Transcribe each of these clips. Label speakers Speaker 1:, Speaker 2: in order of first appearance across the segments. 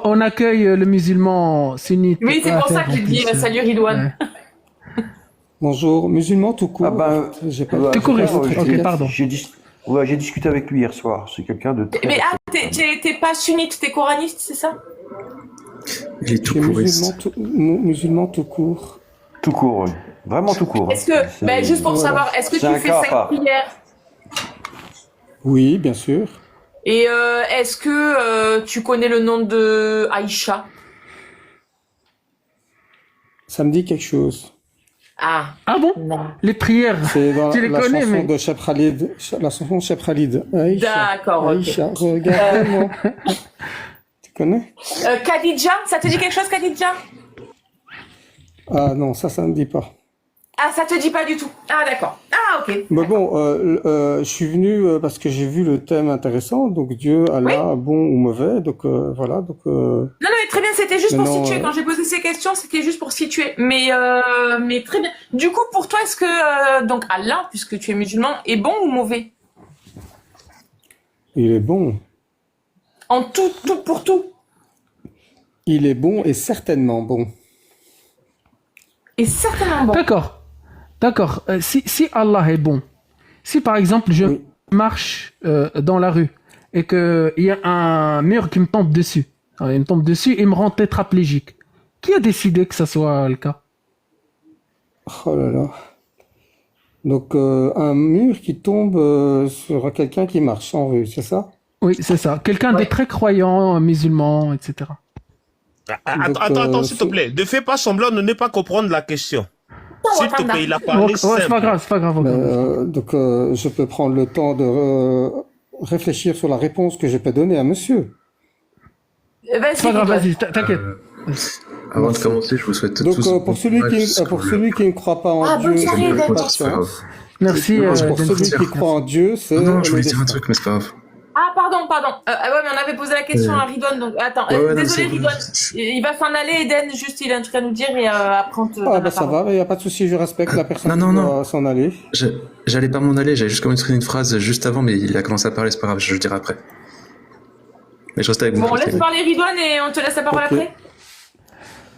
Speaker 1: On accueille le musulman sunnite.
Speaker 2: Oui, c'est pour ça que j'ai dit salut Ridwan.
Speaker 1: Ouais.
Speaker 3: Bonjour, musulman tout court.
Speaker 4: Ah ben,
Speaker 3: J'ai pas,
Speaker 1: Tout court, ok, pardon.
Speaker 4: j'ai discuté avec lui hier soir. C'est quelqu'un de très...
Speaker 2: Mais t'es pas sunnite, t'es coraniste, c'est ça?
Speaker 5: Il est tout
Speaker 3: je suis
Speaker 5: couriste.
Speaker 3: musulman tout court.
Speaker 4: Tout court, oui. Vraiment tout court.
Speaker 2: Est-ce que, juste pour savoir, est-ce que tu fais 5 prières?
Speaker 3: Oui, bien sûr.
Speaker 2: Et est-ce que tu connais le nom de Aïcha?
Speaker 3: Ça me dit quelque chose.
Speaker 2: Ah
Speaker 1: bon?
Speaker 2: non.
Speaker 1: Les prières,
Speaker 3: C'est dans
Speaker 1: tu les
Speaker 3: la
Speaker 1: connais,
Speaker 3: chanson
Speaker 1: mais...
Speaker 3: de Cheb Khalid. La chanson de Cheb Khalid. Aïcha.
Speaker 2: D'accord, ok.
Speaker 3: Aïcha, regarde-moi. Tu connais?
Speaker 2: Khadija, ça te dit quelque chose, Khadija?
Speaker 3: Ah non, ça me dit pas.
Speaker 2: Ah, ça te dit pas du tout. Ah, d'accord. Ah, ok.
Speaker 3: Mais bon, je suis venu parce que j'ai vu le thème intéressant, donc Dieu, Allah, bon ou mauvais, donc voilà, donc...
Speaker 2: Non, mais très bien, c'était juste pour
Speaker 3: non,
Speaker 2: situer. Quand j'ai posé ces questions, c'était juste pour situer. Mais très bien. Du coup, pour toi, est-ce que, donc Allah, puisque tu es musulman, est bon ou mauvais?
Speaker 3: Il est bon.
Speaker 2: En tout pour tout.
Speaker 3: Il est bon et certainement bon.
Speaker 2: Et certainement bon.
Speaker 1: D'accord. Si Allah est bon, si par exemple je marche dans la rue et qu'il y a un mur qui me tombe dessus, il me tombe dessus et me rend tétraplégique, qui a décidé que ça soit le cas?
Speaker 3: Oh là là. Donc un mur qui tombe sur quelqu'un qui marche en rue, c'est ça?
Speaker 1: Oui, c'est ça. Quelqu'un de très croyant, musulman, etc.
Speaker 6: Attends, s'il te plaît. Ne fais pas semblant de ne pas comprendre la question. S'il te plaît, il a parlé simple.
Speaker 1: C'est pas grave.
Speaker 3: Donc je peux prendre le temps de réfléchir sur la réponse que je peux donner à monsieur.
Speaker 1: C'est pas grave, vas-y, t'inquiète.
Speaker 5: Avant de commencer, je vous souhaite
Speaker 3: donc,
Speaker 5: tous...
Speaker 3: pour celui qui ne croit pas en Dieu,
Speaker 5: c'est pas grave.
Speaker 1: Merci.
Speaker 3: pour celui qui croit en Dieu, c'est...
Speaker 5: Non, je voulais dire un truc, mais c'est pas grave.
Speaker 2: Ah, pardon. Ouais, mais on avait posé la question à Ridwan, donc attends. Désolé, Ridwan. Il va s'en aller, Eden, juste il a un truc à nous dire et après on te...
Speaker 3: Ah, bah ça va, il n'y a pas de souci, je respecte la personne qui doit s'en aller.
Speaker 5: J'allais pas m'en aller, j'avais juste commencé une phrase juste avant, mais il a commencé à parler, c'est pas grave, je le dirai après. Mais je reste avec vous.
Speaker 2: Bon, on laisse parler Ridwan et on te laisse la parole après.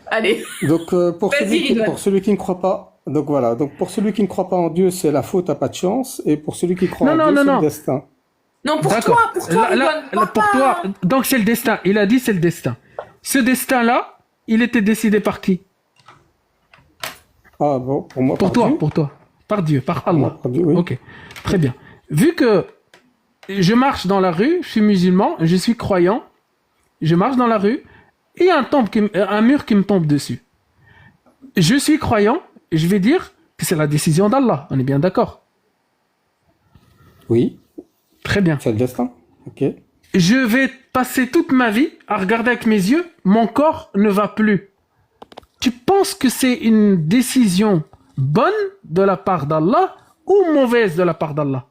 Speaker 2: Allez.
Speaker 3: Donc pour celui qui ne croit pas, donc voilà, donc pour celui qui ne croit pas en Dieu, c'est la faute, t'as pas de chance, et pour celui qui croit en Dieu, c'est le destin.
Speaker 2: Non, pour toi, Ridwan,
Speaker 1: pour toi. Donc c'est le destin. Il a dit c'est le destin. Ce destin-là, il était décidé par qui?
Speaker 3: Ah bon, pour moi,
Speaker 1: pour toi. Par Dieu, par Allah.
Speaker 3: Par Dieu, oui.
Speaker 1: Ok, très bien. Vu que je marche dans la rue, je suis musulman, je suis croyant, je marche dans la rue, et il y a un mur qui me tombe dessus. Je suis croyant, je vais dire que c'est la décision d'Allah. On est bien d'accord?
Speaker 3: Oui.
Speaker 1: Très bien.
Speaker 3: C'est le destin. Ok.
Speaker 1: Je vais passer toute ma vie à regarder avec mes yeux, mon corps ne va plus. Tu penses que c'est une décision bonne de la part d'Allah ou mauvaise de la part d'Allah?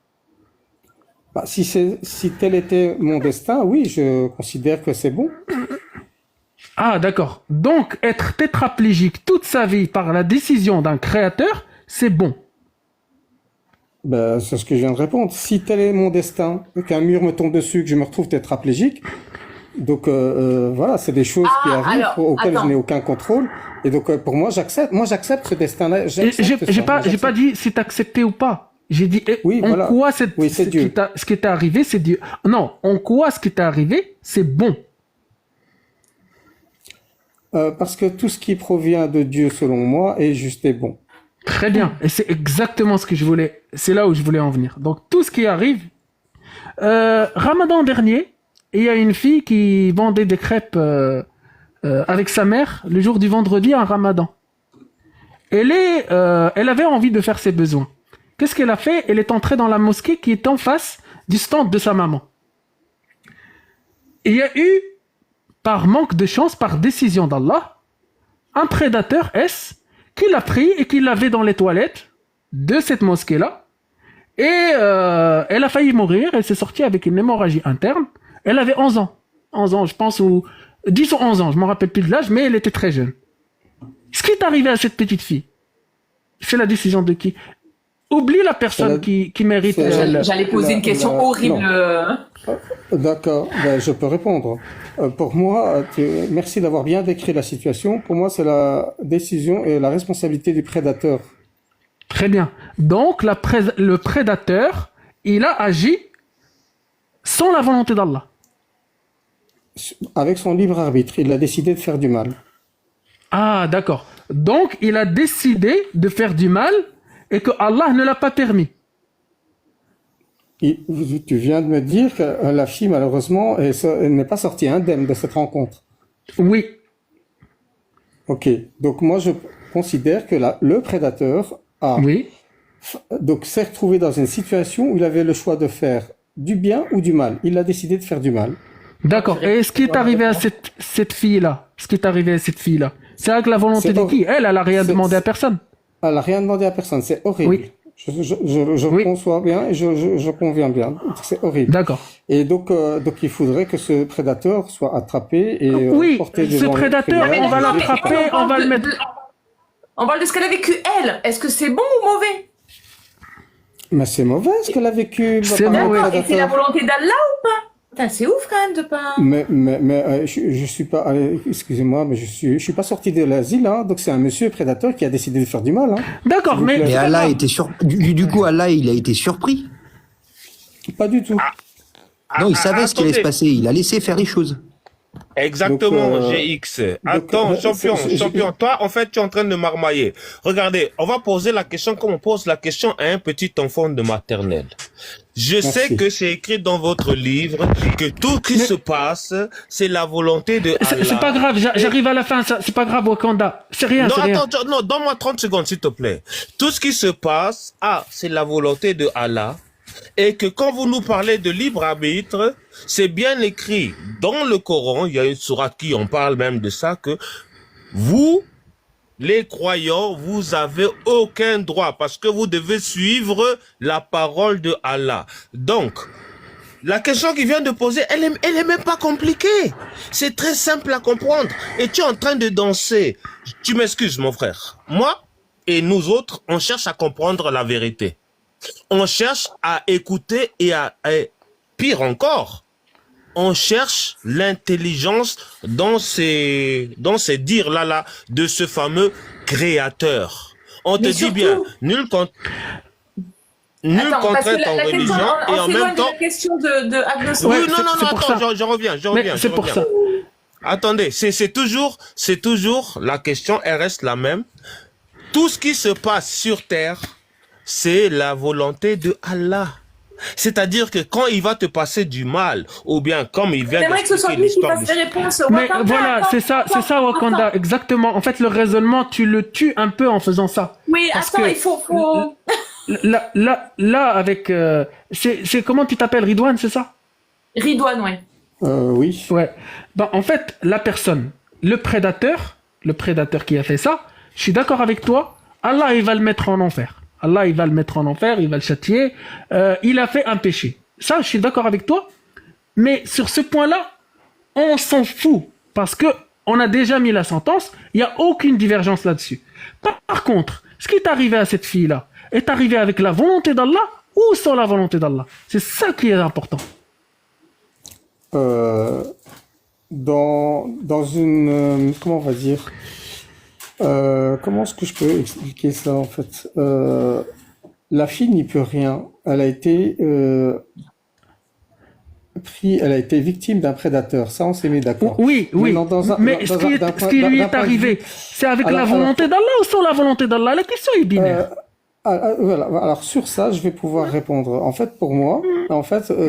Speaker 3: Bah, si tel était mon destin, oui, je considère que c'est bon.
Speaker 1: Ah, d'accord. Donc, être tétraplégique toute sa vie par la décision d'un créateur, c'est bon.
Speaker 3: Ben, c'est ce que je viens de répondre. Si tel est mon destin, qu'un mur me tombe dessus, que je me retrouve tétraplégique, donc voilà, c'est des choses qui arrivent auxquelles je n'ai aucun contrôle. Et donc pour moi, j'accepte ce destin-là.
Speaker 1: J'ai pas dit si t'acceptais ou pas. J'ai dit quoi ce qui t'est arrivé, c'est Dieu. Non, en quoi ce qui t'est arrivé, c'est bon.
Speaker 3: Parce que tout ce qui provient de Dieu, selon moi, est juste et bon.
Speaker 1: Très bien, et c'est exactement ce que je voulais, c'est là où je voulais en venir. Donc tout ce qui arrive, Ramadan dernier, il y a une fille qui vendait des crêpes avec sa mère le jour du vendredi en Ramadan. Elle avait envie de faire ses besoins. Qu'est-ce qu'elle a fait? Elle est entrée dans la mosquée qui est en face du stand de sa maman. Et il y a eu, par manque de chance, par décision d'Allah, un prédateur qui l'a pris et qui l'avait dans les toilettes de cette mosquée-là. Et elle a failli mourir. Elle s'est sortie avec une hémorragie interne. Elle avait 11 ans. 11 ans, je pense, ou 10 ou 11 ans. Je ne me rappelle plus de l'âge, mais elle était très jeune. Ce qui est arrivé à cette petite fille, c'est la décision de qui? Oublie la personne qui mérite.
Speaker 2: J'allais poser une question horrible.
Speaker 3: D'accord, ben, je peux répondre. Pour moi, merci d'avoir bien décrit la situation. Pour moi, c'est la décision et la responsabilité du prédateur.
Speaker 1: Très bien. Donc, le prédateur, il a agi sans la volonté d'Allah.
Speaker 3: Avec son libre arbitre, il a décidé de faire du mal.
Speaker 1: Ah, d'accord. Donc, il a décidé de faire du mal et que Allah ne l'a pas permis.
Speaker 3: Tu viens de me dire que la fille, malheureusement, elle n'est pas sortie indemne de cette rencontre.
Speaker 1: Oui.
Speaker 3: Ok. Donc, moi, je considère que le prédateur donc s'est retrouvé dans une situation où il avait le choix de faire du bien ou du mal. Il a décidé de faire du mal.
Speaker 1: D'accord. Et ce qui est arrivé à cette fille-là, c'est avec la volonté de qui? Elle a rien demandé à personne.
Speaker 3: Elle n'a rien demandé à personne. C'est horrible.
Speaker 1: Oui.
Speaker 3: Je conçois bien et je conviens bien. C'est horrible.
Speaker 1: D'accord.
Speaker 3: Et donc il faudrait que ce prédateur soit attrapé et porté devant
Speaker 1: ce prédateur, on va l'attraper, on va le mettre.
Speaker 2: On parle de ce qu'elle a vécu, elle. Est-ce que c'est bon ou mauvais?
Speaker 3: Mais c'est mauvais ce qu'elle a vécu.
Speaker 1: C'est mauvais.
Speaker 2: Et c'est la volonté d'Allah ou pas? Putain, c'est ouf quand même de pas...
Speaker 3: Mais je suis pas... excusez-moi, mais je suis pas sorti de l'asile, hein, donc c'est un monsieur prédateur qui a décidé de faire du mal. Hein.
Speaker 1: D'accord,
Speaker 7: mais Allah était du coup, Allah, il a été surpris.
Speaker 3: Pas du tout.
Speaker 7: Non, il savait ce qui allait se passer, il a laissé faire les choses.
Speaker 6: Exactement, GX. Attends, champion, toi, en fait, tu es en train de marmailler. Regardez, on va poser la question comme on pose la question à un petit enfant de maternelle. Je sais que c'est écrit dans votre livre que tout ce qui se passe, c'est la volonté de Allah.
Speaker 1: C'est pas grave, j'arrive à la fin, c'est pas grave, Wakanda. C'est rien,
Speaker 6: non,
Speaker 1: c'est rien.
Speaker 6: Attends, non, donne-moi 30 secondes, s'il te plaît. Tout ce qui se passe, c'est la volonté de Allah. Et que quand vous nous parlez de libre arbitre, c'est bien écrit dans le Coran, il y a une sourate qui en parle même de ça, que vous, les croyants, vous avez aucun droit parce que vous devez suivre la parole de Allah. Donc, la question qu'il vient de poser, elle est même pas compliquée. C'est très simple à comprendre. Et tu es en train de danser. Tu m'excuses, mon frère. Moi et nous autres, on cherche à comprendre la vérité. On cherche à écouter et pire encore, on cherche l'intelligence dans ces dires-là de ce fameux créateur. On te dit bien, nul contre en religion et en même temps...
Speaker 2: la question de Agnos.
Speaker 6: Oui, non, attends, je reviens.
Speaker 1: C'est pour ça.
Speaker 6: Attendez, c'est toujours la question, elle reste la même. Tout ce qui se passe sur terre, c'est la volonté de Allah. C'est-à-dire que quand il va te passer du mal, ou bien comme il vient de
Speaker 2: que ce soit lui qui fasse des réponses.
Speaker 1: Mais voilà, c'est ça, Wakanda, exactement. En fait, le raisonnement, tu le tues un peu en faisant ça.
Speaker 2: Oui, attends, il faut...
Speaker 1: Là, avec... c'est comment tu t'appelles, Ridwan, c'est ça?
Speaker 2: Ridwan, ouais.
Speaker 3: Oui.
Speaker 1: Ouais. Ben, en fait, la personne, le prédateur qui a fait ça, je suis d'accord avec toi, Allah, il va le mettre en enfer. Allah, il va le mettre en enfer, il va le châtier. Il a fait un péché. Ça, je suis d'accord avec toi. Mais sur ce point-là, on s'en fout. Parce que on a déjà mis la sentence. Il n'y a aucune divergence là-dessus. Par contre, ce qui est arrivé à cette fille-là est arrivé avec la volonté d'Allah ou sans la volonté d'Allah. C'est ça qui est important.
Speaker 3: Dans une... comment on va dire comment est-ce que je peux expliquer ça en fait? La fille n'y peut rien. Elle a été victime d'un prédateur. Ça, on s'est mis d'accord.
Speaker 1: Oui. Mais ce qui lui est arrivé, c'est avec la volonté d'Allah ou sans la volonté d'Allah? La question est binaire.
Speaker 3: Voilà. Alors sur ça, je vais pouvoir répondre. En fait, pour moi,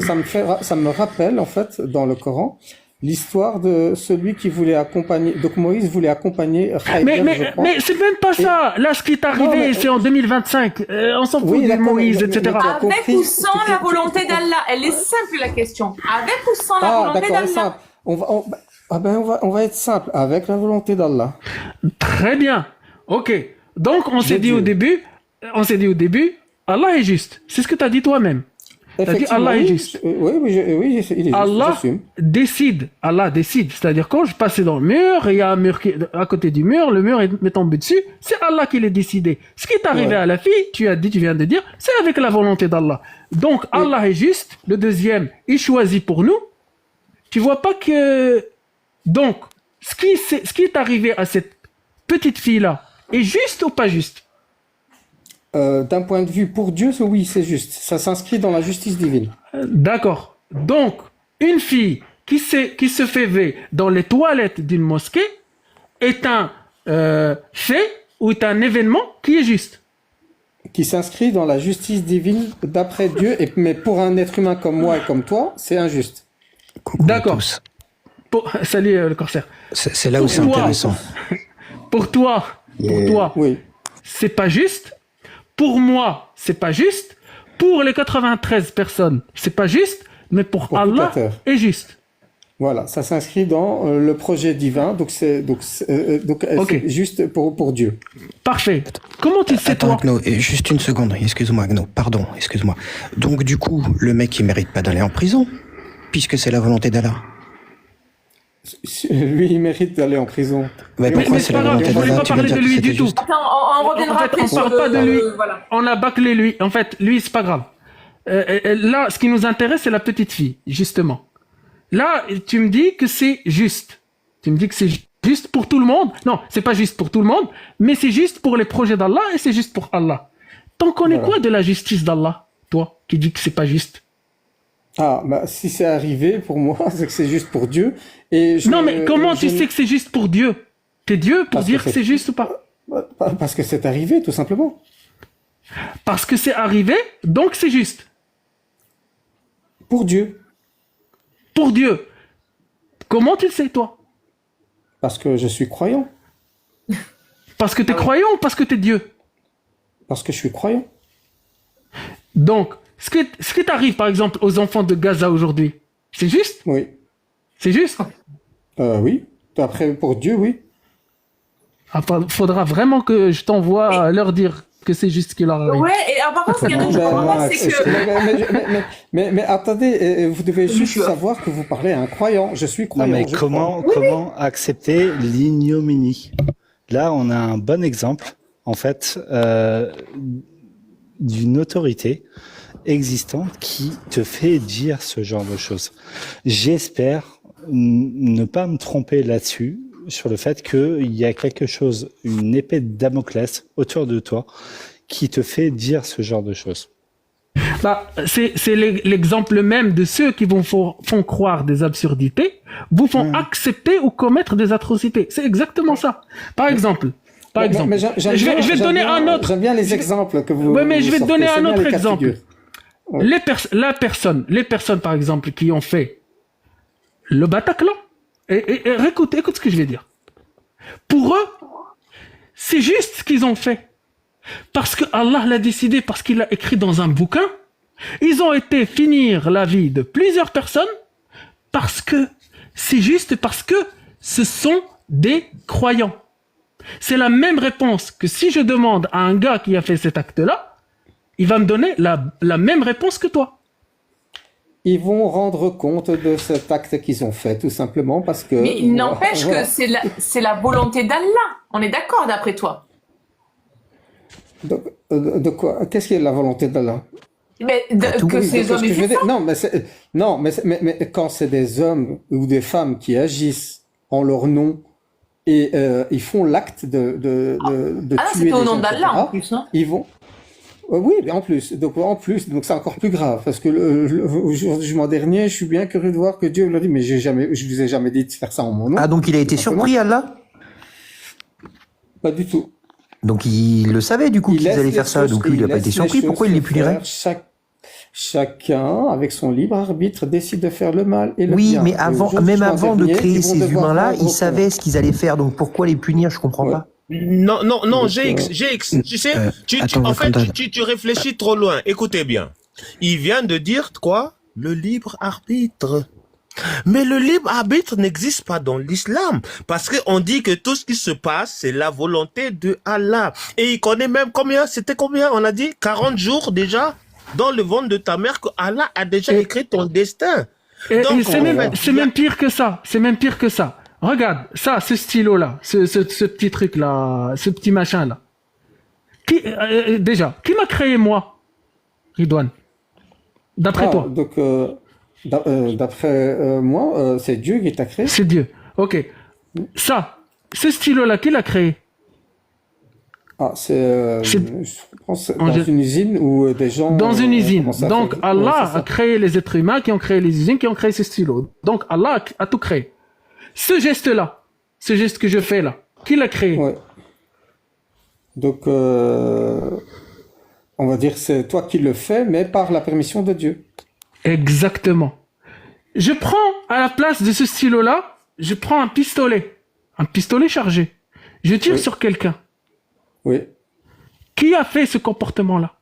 Speaker 3: ça me rappelle en fait dans le Coran. L'histoire de celui qui voulait accompagner... Donc Moïse voulait accompagner Khaybar,
Speaker 1: mais c'est même pas ça. Là, ce qui est arrivé, c'est en 2025. On s'en fout de Moïse, etc.
Speaker 2: Avec ou sans la volonté d'Allah? Elle est simple, la question. Avec ou sans la volonté d'Allah?
Speaker 3: On va être simple. Avec la volonté d'Allah.
Speaker 1: Très bien. Ok. Donc, on s'est dit au début, Allah est juste. C'est ce que tu as dit toi-même. T'as dit Allah est juste.
Speaker 3: Il est
Speaker 1: Allah
Speaker 3: j'assume.
Speaker 1: décide. Allah décide. C'est-à-dire, quand je passais dans le mur, et il y a un mur à côté du mur, le mur m'est tombé dessus, c'est Allah qui l'a décidé. Ce qui est arrivé à la fille, tu viens de dire, c'est avec la volonté d'Allah. Donc, Allah est juste. Le deuxième, il choisit pour nous. Tu vois pas que... Donc, ce qui est arrivé à cette petite fille-là est juste ou pas juste?
Speaker 3: D'un point de vue pour Dieu, oui, c'est juste. Ça s'inscrit dans la justice divine.
Speaker 1: D'accord. Donc, une fille qui se fait ver dans les toilettes d'une mosquée est un fait ou est un événement qui est juste.
Speaker 3: Qui s'inscrit dans la justice divine d'après Dieu, mais pour un être humain comme moi et comme toi, c'est injuste.
Speaker 1: D'accord. Salut le corsaire.
Speaker 7: C'est là où c'est intéressant.
Speaker 1: Pour toi,
Speaker 3: Oui.
Speaker 1: c'est pas juste. Pour moi, c'est pas juste. Pour les 93 personnes, c'est pas juste. Mais pour Allah, est juste.
Speaker 3: Voilà, ça s'inscrit dans le projet divin, donc c'est juste pour Dieu.
Speaker 1: Parfait. Comment tu sais,
Speaker 7: Attends,
Speaker 1: toi
Speaker 7: Agno, juste une seconde, excuse-moi Agno, pardon, excuse-moi. Donc du coup, le mec il mérite pas d'aller en prison, puisque c'est la volonté d'Allah.
Speaker 3: Lui, il mérite d'aller en prison.
Speaker 7: Mais pourquoi c'est la volonté
Speaker 1: d'Allah? Je voulais pas parler de lui du tout.
Speaker 2: Attends, on reviendra après
Speaker 1: on
Speaker 2: sur
Speaker 1: parle pas de lui.
Speaker 2: Voilà.
Speaker 1: On a bâclé lui. En fait, lui, c'est pas grave. Là, ce qui nous intéresse, c'est la petite fille, justement. Là, tu me dis que c'est juste. Tu me dis que c'est juste pour tout le monde. Non, c'est pas juste pour tout le monde, mais c'est juste pour les projets d'Allah et c'est juste pour Allah. T'en connais quoi de la justice d'Allah, toi, qui dis que c'est pas juste?
Speaker 3: Ah, bah, si c'est arrivé, pour moi, c'est que c'est juste pour Dieu.
Speaker 1: Non, mais comment tu sais que c'est juste pour Dieu? T'es Dieu pour dire que c'est juste ou pas?
Speaker 3: Parce que c'est arrivé, tout simplement.
Speaker 1: Parce que c'est arrivé, donc c'est juste.
Speaker 3: Pour Dieu.
Speaker 1: Pour Dieu. Comment tu le sais, toi?
Speaker 3: Parce que je suis croyant.
Speaker 1: Parce que t'es croyant ou parce que t'es Dieu?
Speaker 3: Parce que je suis croyant.
Speaker 1: Donc, ce qui t'arrive, par exemple, aux enfants de Gaza aujourd'hui, c'est juste?
Speaker 3: Oui.
Speaker 1: C'est juste?
Speaker 3: Oui. Après, pour Dieu, oui.
Speaker 1: Faudra vraiment que je t'envoie leur dire que c'est juste ce qui leur arrive.
Speaker 2: Ouais, et par contre, ce qu'il y a de comprends, c'est que...
Speaker 3: Mais attendez, vous devez juste savoir que vous parlez à un croyant. Je suis croyant.
Speaker 8: Non, mais comment accepter l'ignominie? Là, on a un bon exemple, en fait, d'une autorité existante qui te fait dire ce genre de choses. J'espère ne pas me tromper là-dessus, sur le fait qu'il y a quelque chose, une épée de Damoclès autour de toi qui te fait dire ce genre de choses.
Speaker 1: Bah, c'est l'exemple même de ceux qui font croire des absurdités, vous font accepter ou commettre des atrocités. C'est exactement ça. Par exemple, je vais te donner un autre.
Speaker 3: J'aime bien les exemples que vous.
Speaker 1: Oui, mais je vais te donner un autre exemple.
Speaker 3: Ouais.
Speaker 1: Les personnes, par exemple, qui ont fait le Bataclan, et écoute ce que je vais dire. Pour eux, c'est juste ce qu'ils ont fait. Parce que Allah l'a décidé, parce qu'il l'a écrit dans un bouquin. Ils ont été finir la vie de plusieurs personnes parce que c'est juste, parce que ce sont des croyants. C'est la même réponse que si je demande à un gars qui a fait cet acte-là, il va me donner la même réponse que toi.
Speaker 3: Ils vont rendre compte de cet acte qu'ils ont fait, tout simplement parce que...
Speaker 2: Mais il n'empêche que c'est la volonté d'Allah. On est d'accord d'après toi?
Speaker 3: De quoi? Qu'est-ce qui est la volonté d'Allah?
Speaker 2: Mais que ces hommes aient fait ça.
Speaker 3: Non, mais quand c'est des hommes ou des femmes qui agissent en leur nom et ils font l'acte de tuer des gens,
Speaker 2: c'était au nom d'Allah en plus, hein.
Speaker 3: Ils vont... oui, mais en plus, donc c'est encore plus grave, parce que le jugement dernier, je suis bien curieux de voir que Dieu l'a dit, mais je vous ai jamais dit de faire ça en mon nom.
Speaker 7: Ah, donc il a été surpris, Allah?
Speaker 3: Pas du tout.
Speaker 7: Donc il le savait du coup qu'ils allaient faire ça, donc lui il n'a pas été surpris, pourquoi il les punirait?
Speaker 3: Chacun, avec son libre arbitre, décide de faire le mal et le bien.
Speaker 7: Oui, mais même avant de créer ces humains-là, ils savaient ce qu'ils allaient faire, donc pourquoi les punir? Je comprends pas.
Speaker 6: Non, GX, tu sais, tu réfléchis trop loin. Écoutez bien. Il vient de dire quoi? Le libre arbitre. Mais le libre arbitre n'existe pas dans l'islam. Parce qu'on dit que tout ce qui se passe, c'est la volonté de Allah. Et il connaît même c'était combien? On a dit 40 jours déjà? dans le ventre de ta mère que Allah a déjà écrit ton destin.
Speaker 1: Et
Speaker 6: Donc,
Speaker 1: c'est même pire que ça. C'est même pire que ça. Regarde, ça, ce stylo-là, ce petit truc-là, ce petit machin-là. Déjà, qui m'a créé moi, Ridwan? D'après toi?
Speaker 3: Donc, d'après moi, c'est Dieu qui t'a créé.
Speaker 1: C'est Dieu. Ok. Ça, ce stylo-là, qui l'a créé?
Speaker 3: Je pense dans une usine où des gens...
Speaker 1: Dans une usine. Donc,
Speaker 3: ouais,
Speaker 1: Allah a créé les êtres humains qui ont créé les usines, qui ont créé ce stylo. Donc, Allah a tout créé. Ce geste-là, ce geste que je fais là, qui l'a créé?
Speaker 3: Ouais. Donc, on va dire c'est toi qui le fais, mais par la permission de Dieu.
Speaker 1: Exactement. Je prends à la place de ce stylo-là, je prends un pistolet chargé. Je tire sur quelqu'un.
Speaker 3: Oui.
Speaker 1: Qui a fait ce comportement-là?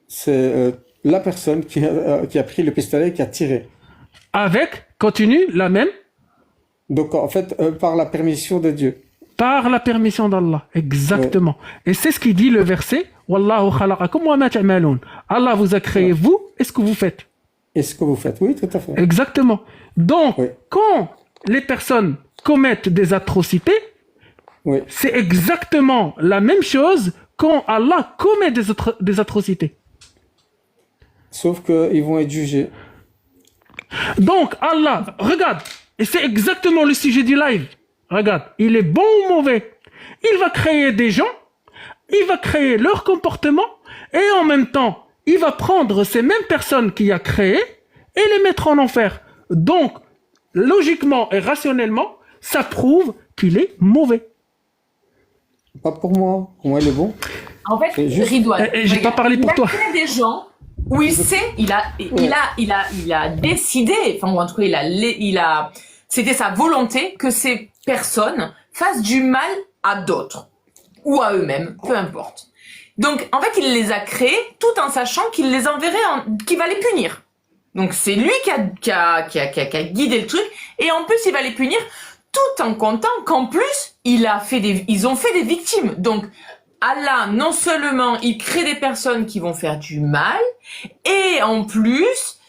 Speaker 3: C'est la personne qui a pris le pistolet et qui a tiré.
Speaker 1: Continue, la même.
Speaker 3: Donc, en fait, par la permission de Dieu.
Speaker 1: Par la permission d'Allah, exactement. Ouais. Et c'est ce qui dit le verset Wallahu khalaqakum wa ma ta'malun. Allah vous a créé vous et ce que vous faites.
Speaker 3: Et ce que vous faites, oui, tout à fait.
Speaker 1: Exactement. Donc, quand les personnes commettent des atrocités, c'est exactement la même chose quand Allah commet des atrocités.
Speaker 3: Sauf qu'ils vont être jugés.
Speaker 1: Donc, Allah, regarde, et c'est exactement le sujet du live. Regarde, il est bon ou mauvais. Il va créer des gens, il va créer leur comportement, et en même temps, il va prendre ces mêmes personnes qu'il a créées et les mettre en enfer. Donc, logiquement et rationnellement, ça prouve qu'il est mauvais.
Speaker 3: Pas pour moi. Pour moi, il est bon.
Speaker 2: En fait, Ridwan,
Speaker 1: j'ai pas parlé pour toi.
Speaker 2: Il y a des gens où il sait, il a décidé, enfin, ou en tout cas, c'était sa volonté que ces personnes fassent du mal à d'autres ou à eux-mêmes, peu importe. Donc, en fait, il les a créés tout en sachant qu'il les enverrait, qu'il va les punir. Donc, c'est lui qui a guidé le truc, et en plus, il va les punir tout en comptant qu'en plus, ils ont fait des victimes. Donc, Allah, non seulement il crée des personnes qui vont faire du mal, et en plus,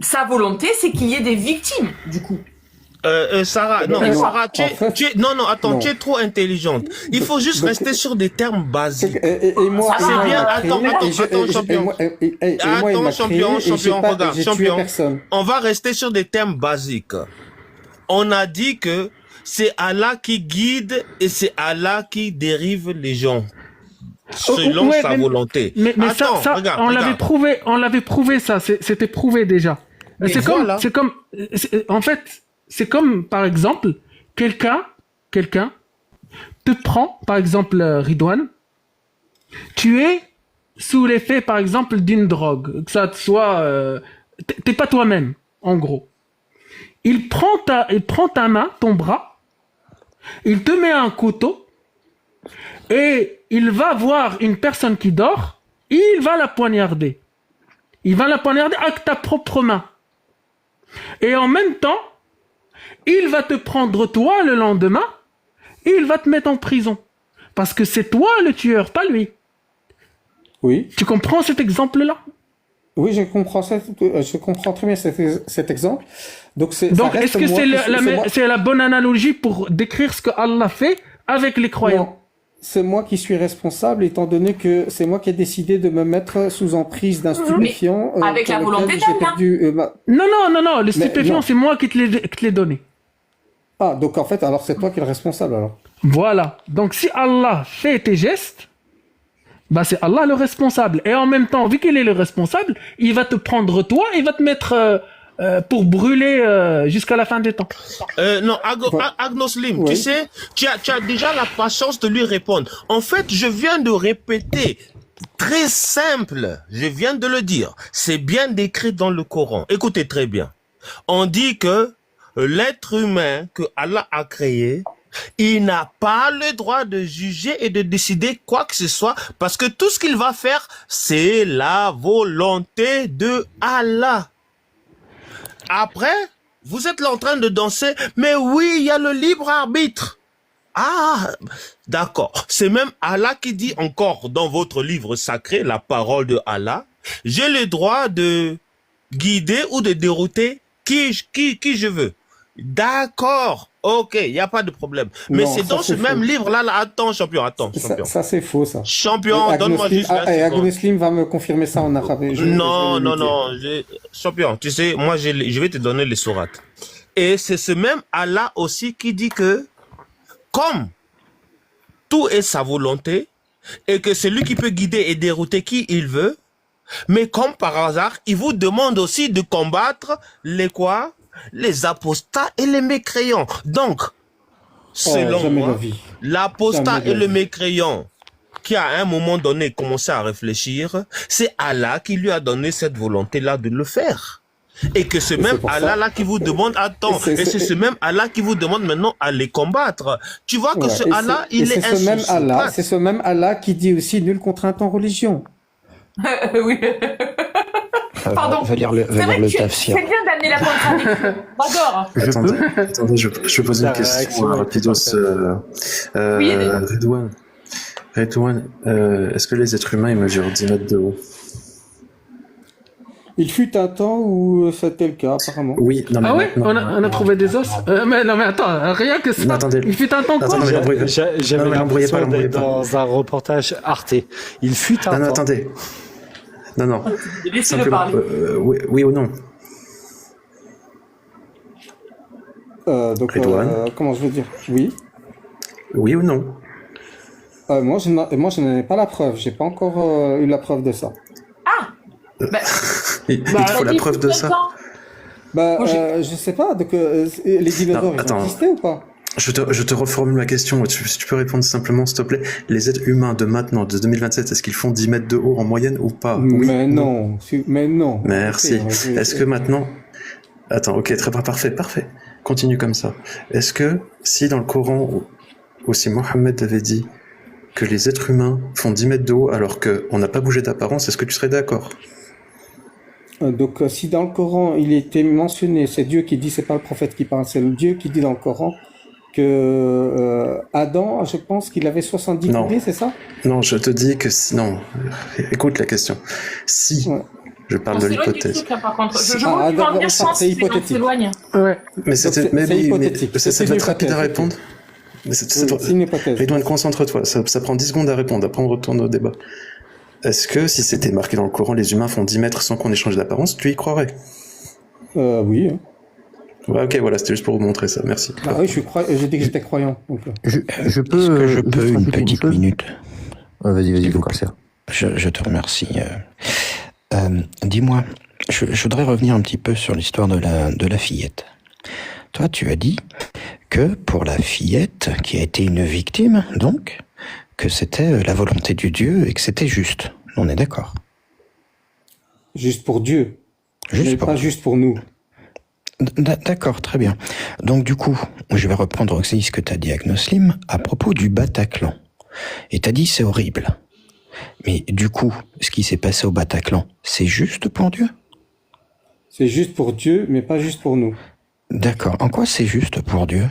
Speaker 2: sa volonté, c'est qu'il y ait des victimes, du coup.
Speaker 6: Sarah, tu es trop intelligente. Il faut juste rester sur des termes basiques.
Speaker 3: Et moi,
Speaker 6: c'est bien. Attends, champion. Regarde, champion. On va rester sur des termes basiques. On a dit que c'est Allah qui guide et c'est Allah qui dérive les gens selon sa volonté.
Speaker 1: Mais attends, ça regarde, on l'avait prouvé ça. C'était prouvé déjà. En fait. C'est comme, par exemple, quelqu'un te prend, par exemple, Ridwan, tu es sous l'effet, par exemple, d'une drogue, que ça soit, t'es pas toi-même, en gros. Il prend ta main, ton bras, il te met un couteau, et il va voir une personne qui dort, et il va la poignarder. Il va la poignarder avec ta propre main. Et en même temps, il va te prendre toi le lendemain et il va te mettre en prison. Parce que c'est toi le tueur, pas lui.
Speaker 3: Oui.
Speaker 1: Tu comprends cet exemple-là?
Speaker 3: Oui, je comprends très bien cet exemple. Donc,
Speaker 1: est-ce que c'est la bonne analogie pour décrire ce que Allah fait avec les croyants?
Speaker 3: Non. C'est moi qui suis responsable, étant donné que c'est moi qui ai décidé de me mettre sous emprise d'un stupéfiant.
Speaker 2: Avec la volonté
Speaker 3: d'Allah.
Speaker 1: Non, le stupéfiant, c'est moi qui te l'ai donné.
Speaker 3: Ah, donc en fait, alors c'est toi qui es le responsable, alors.
Speaker 1: Voilà. Donc si Allah fait tes gestes, bah c'est Allah le responsable. Et en même temps, vu qu'il est le responsable, il va te prendre toi, il va te mettre pour brûler jusqu'à la fin des temps.
Speaker 6: Non, Agnoslim, tu sais, tu as déjà la patience de lui répondre. En fait, je viens de répéter, très simple, je viens de le dire. C'est bien décrit dans le Coran. Écoutez très bien. On dit que l'être humain que Allah a créé, il n'a pas le droit de juger et de décider quoi que ce soit parce que tout ce qu'il va faire, c'est la volonté de Allah. Après, vous êtes là en train de danser, mais oui, il y a le libre arbitre. Ah, d'accord. C'est même Allah qui dit encore dans votre livre sacré, la parole de Allah, j'ai le droit de guider ou de dérouter qui je veux. D'accord. Ok, il n'y a pas de problème. Mais
Speaker 3: Non,
Speaker 6: c'est
Speaker 3: ça,
Speaker 6: dans ce
Speaker 3: c'est
Speaker 6: même
Speaker 3: faux.
Speaker 6: livre-là, là, attends, champion.
Speaker 3: Ça, c'est faux, ça.
Speaker 6: Champion, donne-moi juste la
Speaker 3: Et
Speaker 6: seconde.
Speaker 3: Agnoslim va me confirmer ça en arabe.
Speaker 6: Non, champion, tu sais, moi, je vais te donner les sourates. Et c'est ce même Allah aussi qui dit que, comme tout est sa volonté, et que c'est lui qui peut guider et dérouter qui il veut, mais comme par hasard, il vous demande aussi de combattre les quoi? Les apostats et les mécréants. Donc, selon
Speaker 3: jamais
Speaker 6: moi,
Speaker 3: la vie.
Speaker 6: l'apostat
Speaker 3: Jamais
Speaker 6: et
Speaker 3: la
Speaker 6: le
Speaker 3: vie.
Speaker 6: mécréant qui à un moment donné commencé à réfléchir, c'est Allah qui lui a donné cette volonté-là de le faire. Et que ce même
Speaker 3: pour ça-
Speaker 6: Allah-là qui vous demande, attends, et c'est ce même Allah qui vous demande maintenant à les combattre. Tu vois que
Speaker 3: Ouais,
Speaker 6: ce
Speaker 3: et
Speaker 6: Allah,
Speaker 3: c'est-
Speaker 6: il
Speaker 3: et
Speaker 6: est
Speaker 3: c'est ce même Allah,
Speaker 6: insociable.
Speaker 3: c'est ce même Allah qui dit aussi nulle contrainte en religion.
Speaker 2: Oui. Pardon.
Speaker 7: Va lire le
Speaker 2: C'est vrai que
Speaker 7: tafsir.
Speaker 2: c'est bien d'amener la contradiction. J'adore.
Speaker 5: Attendez, je vais poser une
Speaker 8: La
Speaker 5: question
Speaker 8: réaction est
Speaker 5: rapidos.
Speaker 2: Oui,
Speaker 5: Redouane, est-ce que les êtres humains ils mesurent 10 mètres de haut?
Speaker 3: Il fut un temps où c'était le cas, apparemment.
Speaker 5: Oui, non mais
Speaker 1: Ah ouais,
Speaker 5: maintenant-
Speaker 1: on a trouvé des os. Mais non, mais attends, rien que ça.
Speaker 5: Non, attendez.
Speaker 1: Il fut un temps quoi?
Speaker 5: Attends, mais l'embrouille pas.
Speaker 8: J'avais
Speaker 5: Non, mais l'embrouillez
Speaker 8: l'impression
Speaker 5: pas, l'embrouillez
Speaker 8: d'être
Speaker 5: pas.
Speaker 8: dans un reportage Arte. Il fut un
Speaker 5: Non,
Speaker 8: temps.
Speaker 5: attendez. Non.
Speaker 2: Laissez-le
Speaker 5: Simplement,
Speaker 2: parler.
Speaker 5: oui ou non?
Speaker 3: Donc,
Speaker 5: Redouane.
Speaker 3: comment je veux dire? Oui.
Speaker 5: Oui ou non?
Speaker 3: Moi, je n'en ai pas la preuve. J'ai pas encore eu la preuve de ça.
Speaker 5: Il te faut la preuve de ça?
Speaker 3: Bah,
Speaker 2: Moi, j'ai-
Speaker 3: je sais pas. Donc, les dinosaures, ils
Speaker 5: attends.
Speaker 3: ont existé ou pas?
Speaker 5: Je te reformule ma question. Si tu peux répondre simplement, s'il te plaît. Les êtres humains de maintenant, de 2027, est-ce qu'ils font 10 mètres de haut en moyenne ou pas? Oui.
Speaker 3: Mais non. Mais non.
Speaker 5: Merci.
Speaker 3: Ok,
Speaker 5: Est-ce que maintenant... Attends, ok, très bien, parfait. Continue comme ça. Est-ce que si dans le Coran, aussi Mohammed avait dit que les êtres humains font 10 mètres de haut alors qu'on n'a pas bougé d'apparence, est-ce que tu serais d'accord?
Speaker 3: Donc, si dans le Coran, il était mentionné, c'est Dieu qui dit, c'est pas le prophète qui parle, c'est le Dieu qui dit dans le Coran que Adam, je pense qu'il avait 70
Speaker 5: Non.
Speaker 3: pieds, c'est ça?
Speaker 5: Non, je te dis que sinon... Écoute la question. Si,
Speaker 3: Ouais.
Speaker 5: je parle
Speaker 2: On
Speaker 5: de
Speaker 2: s'éloigne du
Speaker 5: l'hypothèse.
Speaker 2: truc, hein, par contre. Je
Speaker 3: Ah,
Speaker 2: vois que tu vas en
Speaker 3: d'accord,
Speaker 2: dire
Speaker 3: ça,
Speaker 2: sens,
Speaker 3: c'est
Speaker 2: mais on
Speaker 3: hypothétique.
Speaker 2: s'éloigne.
Speaker 1: Ouais.
Speaker 5: Mais c'était...
Speaker 3: Donc, c'est hypothétique.
Speaker 5: ça
Speaker 3: C'est
Speaker 5: va
Speaker 3: une
Speaker 5: être rapide à
Speaker 3: hypothèse,
Speaker 5: répondre. Mais
Speaker 3: C'est une hypothèse.
Speaker 5: Redouane, concentre-toi, ça prend 10 secondes à répondre, après on retourne au débat. Est-ce que si c'était marqué dans le Coran, les humains font 10 mètres sans qu'on échange d'apparence, tu y croirais?
Speaker 3: Oui.
Speaker 5: Ouais, ok, voilà, c'était juste pour vous montrer ça, merci.
Speaker 3: Ah oui, j'ai dit que j'étais croyant. Donc,
Speaker 7: Je peux, est-ce que je peux une petite minute?
Speaker 9: Vas-y, le corsaire.
Speaker 7: Je te remercie. Dis-moi, je voudrais revenir un petit peu sur l'histoire de la fillette. Toi, tu as dit que pour la fillette, qui a été une victime, donc, que c'était la volonté du Dieu et que c'était juste. On est d'accord.
Speaker 3: juste pour Dieu.
Speaker 7: Juste
Speaker 3: Mais
Speaker 7: pour
Speaker 3: pas
Speaker 7: Dieu.
Speaker 3: juste pour nous.
Speaker 7: D'accord, très bien. Donc du coup, je vais reprendre aussi ce que tu as dit Agnoslim à propos du Bataclan. Et tu as dit c'est horrible. Mais du coup, ce qui s'est passé au Bataclan, c'est juste pour Dieu?
Speaker 3: C'est juste pour Dieu, mais pas juste pour nous.
Speaker 7: D'accord. En quoi c'est juste pour Dieu?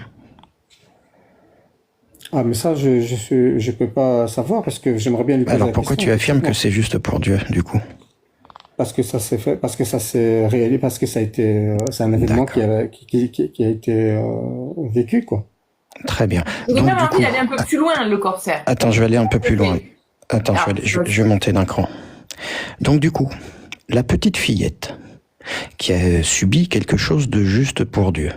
Speaker 3: Ah, mais ça, je peux pas savoir parce que j'aimerais bien lui poser
Speaker 7: Alors
Speaker 3: la
Speaker 7: pourquoi
Speaker 3: question.
Speaker 7: tu affirmes que c'est juste pour Dieu, du coup?
Speaker 3: Parce que ça s'est fait, parce que ça s'est réalisé, parce que ça a été, c'est un événement qui a été vécu, quoi.
Speaker 7: Très bien.
Speaker 2: J'ai
Speaker 7: Donc,
Speaker 2: même
Speaker 7: du
Speaker 2: envie
Speaker 7: coup,
Speaker 2: d'aller un peu plus loin, le corsaire.
Speaker 7: attends, je vais aller un peu plus loin. Attends,
Speaker 2: Ah,
Speaker 7: je vais monter d'un cran. Donc du coup, la petite fillette qui a subi quelque chose de juste pour Dieu.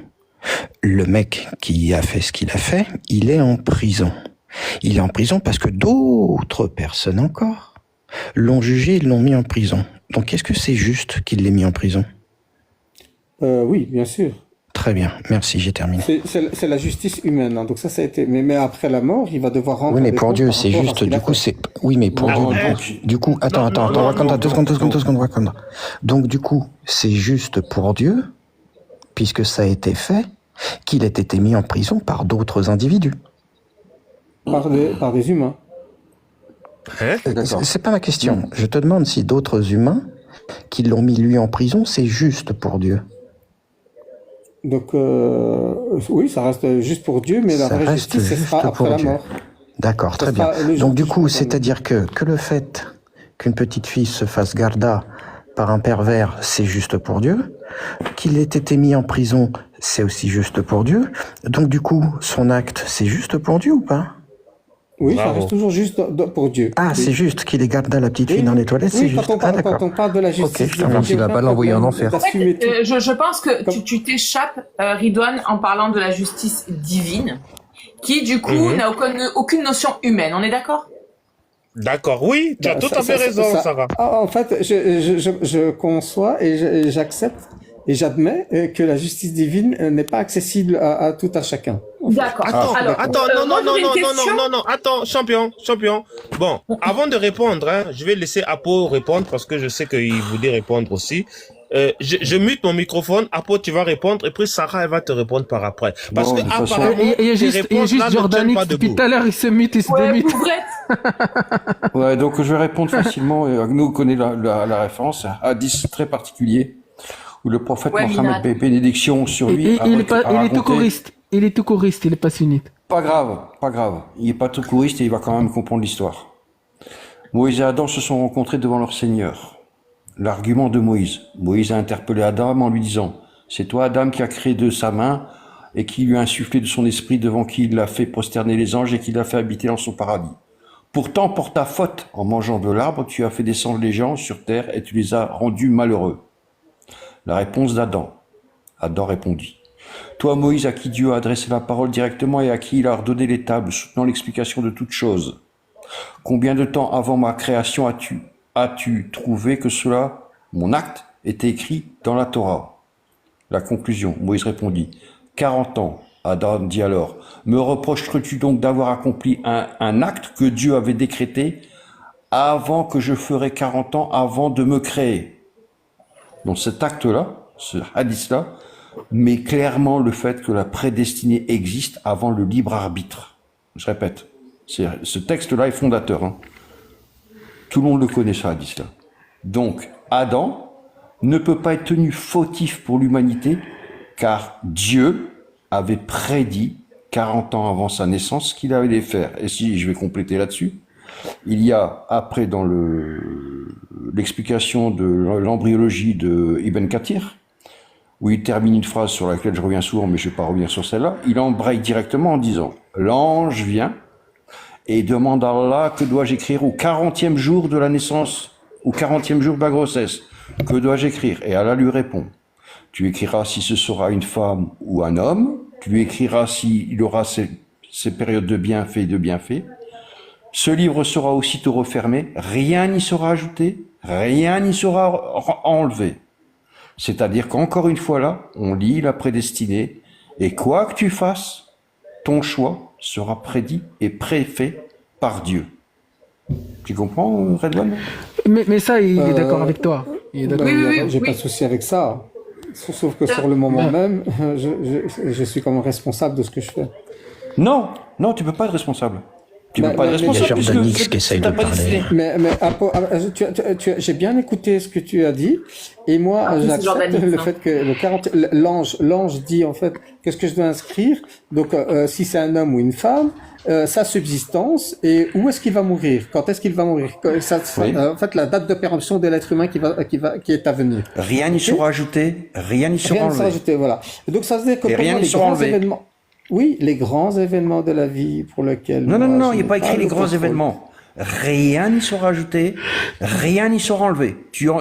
Speaker 7: Le mec qui a fait ce qu'il a fait, il est en prison. Il est en prison parce que d'autres personnes encore l'ont jugé et l'ont mis en prison. Donc est-ce que c'est juste qu'il l'ait mis en prison?
Speaker 3: Oui, bien sûr.
Speaker 7: Très bien, merci, j'ai terminé.
Speaker 3: C'est la justice humaine, hein. Donc ça a été, mais après la mort, il va devoir rendre.
Speaker 7: Oui, mais
Speaker 3: des
Speaker 7: pour
Speaker 3: comptes
Speaker 7: Dieu,
Speaker 3: par
Speaker 7: c'est
Speaker 3: rapport à
Speaker 7: juste,
Speaker 3: ce qu'il
Speaker 7: du
Speaker 3: a
Speaker 7: coup,
Speaker 3: fait.
Speaker 7: c'est... Oui, mais pour
Speaker 6: Non,
Speaker 7: Dieu,
Speaker 6: non,
Speaker 7: du coup, attends, deux secondes, Wakanda. Donc, du coup, c'est juste pour Dieu, puisque ça a été fait, qu'il ait été mis en prison par d'autres individus.
Speaker 3: Par des humains.
Speaker 6: Hein?
Speaker 7: C'est pas ma question. Je te demande si d'autres humains qui l'ont mis lui en prison, c'est juste pour Dieu.
Speaker 3: Donc, oui, ça reste juste pour Dieu, mais la
Speaker 7: Ça
Speaker 3: vraie
Speaker 7: reste
Speaker 3: justice, ce
Speaker 7: juste
Speaker 3: sera après
Speaker 7: pour
Speaker 3: la
Speaker 7: Dieu.
Speaker 3: mort.
Speaker 7: D'accord,
Speaker 3: Ce
Speaker 7: très bien.
Speaker 3: sera le jour
Speaker 7: Donc du
Speaker 3: du
Speaker 7: coup,
Speaker 3: jugement.
Speaker 7: c'est-à-dire que le fait qu'une petite fille se fasse garda par un pervers, c'est juste pour Dieu. Qu'il ait été mis en prison, c'est aussi juste pour Dieu. Donc du coup, son acte, c'est juste pour Dieu ou pas?
Speaker 3: Oui, ça
Speaker 6: Bravo.
Speaker 3: reste toujours juste pour Dieu.
Speaker 7: Ah,
Speaker 3: Oui.
Speaker 7: c'est juste qu'il ait garda la petite fille
Speaker 3: Oui,
Speaker 7: dans les toilettes, c'est
Speaker 3: oui,
Speaker 7: juste.
Speaker 3: quand
Speaker 7: Ah,
Speaker 3: quand
Speaker 7: d'accord.
Speaker 3: on parle de la
Speaker 7: Ok,
Speaker 3: justice,
Speaker 7: je te remercie.
Speaker 9: Il va pas l'envoyer en enfer.
Speaker 2: En fait,
Speaker 3: d'assumer tout.
Speaker 2: je pense que
Speaker 3: Comme-
Speaker 2: tu t'échappes, Ridwan, en parlant de la justice divine, qui du coup
Speaker 6: Mhm.
Speaker 2: n'a aucune notion humaine. On est d'accord?
Speaker 6: D'accord, oui, tu as
Speaker 3: Bah,
Speaker 6: tout à fait raison, Sarah.
Speaker 3: En fait, je conçois et j'accepte et j'admets que la justice divine n'est pas accessible à tout un chacun.
Speaker 2: D'accord.
Speaker 6: Attends,
Speaker 2: Alors,
Speaker 6: attends,
Speaker 2: moi,
Speaker 6: non,
Speaker 2: j'aurais une question.
Speaker 6: non, attends, champion. Bon, avant de répondre, hein, je vais laisser Apo répondre parce que je sais qu'il voulait répondre aussi. Je mute mon microphone, Apo, tu vas répondre et puis Sarah, elle va te répondre par après. Parce
Speaker 4: Bon,
Speaker 6: que
Speaker 4: de toute façon-
Speaker 6: apparemment,
Speaker 1: Il y a
Speaker 6: tes
Speaker 1: juste
Speaker 6: réponses là ne
Speaker 1: Jordan
Speaker 6: tiennent
Speaker 1: X,
Speaker 6: pas
Speaker 1: depuis
Speaker 6: debout.
Speaker 1: tout à l'heure, il se mute, il se
Speaker 2: Ouais,
Speaker 1: démute.
Speaker 2: Pouvrette.
Speaker 4: Ouais, donc je vais répondre facilement. Nous, on connaît la référence, un hadith très particulier, où le prophète
Speaker 2: Ouais,
Speaker 4: Mohammed,
Speaker 2: Minad.
Speaker 4: paix et bénédiction sur lui,
Speaker 1: Il est tout
Speaker 4: raconté-
Speaker 1: choriste. Il est tout choriste, il est pas sunnite.
Speaker 4: Pas grave, pas grave. Il est pas tout couriste et il va quand même comprendre l'histoire. Moïse et Adam se sont rencontrés devant leur Seigneur. L'argument de Moïse. Moïse a interpellé Adam en lui disant, c'est toi Adam qui a créé de sa main et qui lui a insufflé de son esprit devant qui il a fait prosterner les anges et qui l'a fait habiter dans son paradis. Pourtant, pour ta faute, en mangeant de l'arbre, tu as fait descendre les gens sur terre et tu les as rendus malheureux. La réponse d'Adam. Adam répondit. Toi, Moïse, à qui Dieu a adressé la parole directement et à qui il a ordonné les tables, soutenant l'explication de toutes choses. Combien de temps avant ma création as-tu trouvé que cela, mon acte, était écrit dans la Torah? La conclusion, Moïse répondit, 40 ans. Adam dit alors, me reprocherais-tu donc d'avoir accompli un acte que Dieu avait décrété avant que je ferais 40 ans avant de me créer? Donc cet acte-là, ce hadith-là, met clairement le fait que la prédestinée existe avant le libre arbitre. Je répète, ce texte-là est fondateur. Hein. Tout le monde le connaît, ce hadith-là. Donc, Adam ne peut pas être tenu fautif pour l'humanité, car Dieu avait prédit 40 ans avant sa naissance ce qu'il allait faire. Et si je vais compléter là-dessus, il y a après dans l'explication de l'embryologie de Ibn Kathir, où il termine une phrase sur laquelle je reviens souvent, mais je ne vais pas revenir sur celle-là, il embraye directement en disant « L'ange vient et demande à Allah, que dois-je écrire au 40e jour de la naissance, au 40e jour de la grossesse? Que dois-je écrire ?» Et Allah lui répond « Tu écriras si ce sera une femme ou un homme, tu lui écriras s'il aura ses périodes de bienfaits et de bienfaits. Ce livre sera aussitôt refermé, rien n'y sera ajouté, rien n'y sera enlevé. » C'est-à-dire qu'encore une fois là, on lit la prédestinée, et quoi que tu fasses, ton choix sera prédit et préfait par Dieu. Tu comprends, Redouane?
Speaker 1: Mais ça, il est d'accord avec toi. Il est d'accord.
Speaker 3: J'ai pas de souci avec ça. Sauf que sur le moment même, je suis comme responsable de ce que je fais.
Speaker 4: Non, non, tu peux pas être responsable. Tu peux pas être responsable.
Speaker 7: Il y a Jordan X qui essaye de parler.
Speaker 3: J'ai bien écouté ce que tu as dit, et moi j'accepte le fait que l'ange dit en fait qu'est-ce que je dois inscrire. Donc si c'est un homme ou une femme, sa subsistance et où est-ce qu'il va mourir, quand est-ce qu'il va mourir. En fait, la date de péremption de l'être humain qui est à venir.
Speaker 4: Rien n'y sera ajouté, rien n'y sera enlevé.
Speaker 3: Ajouté, voilà. Et donc ça veut dire que pour moi, les grands événements. Oui, les grands événements de la vie pour lesquels...
Speaker 4: Non, il n'y a pas écrit les grands événements. Rien n'y sera ajouté, rien n'y sera enlevé.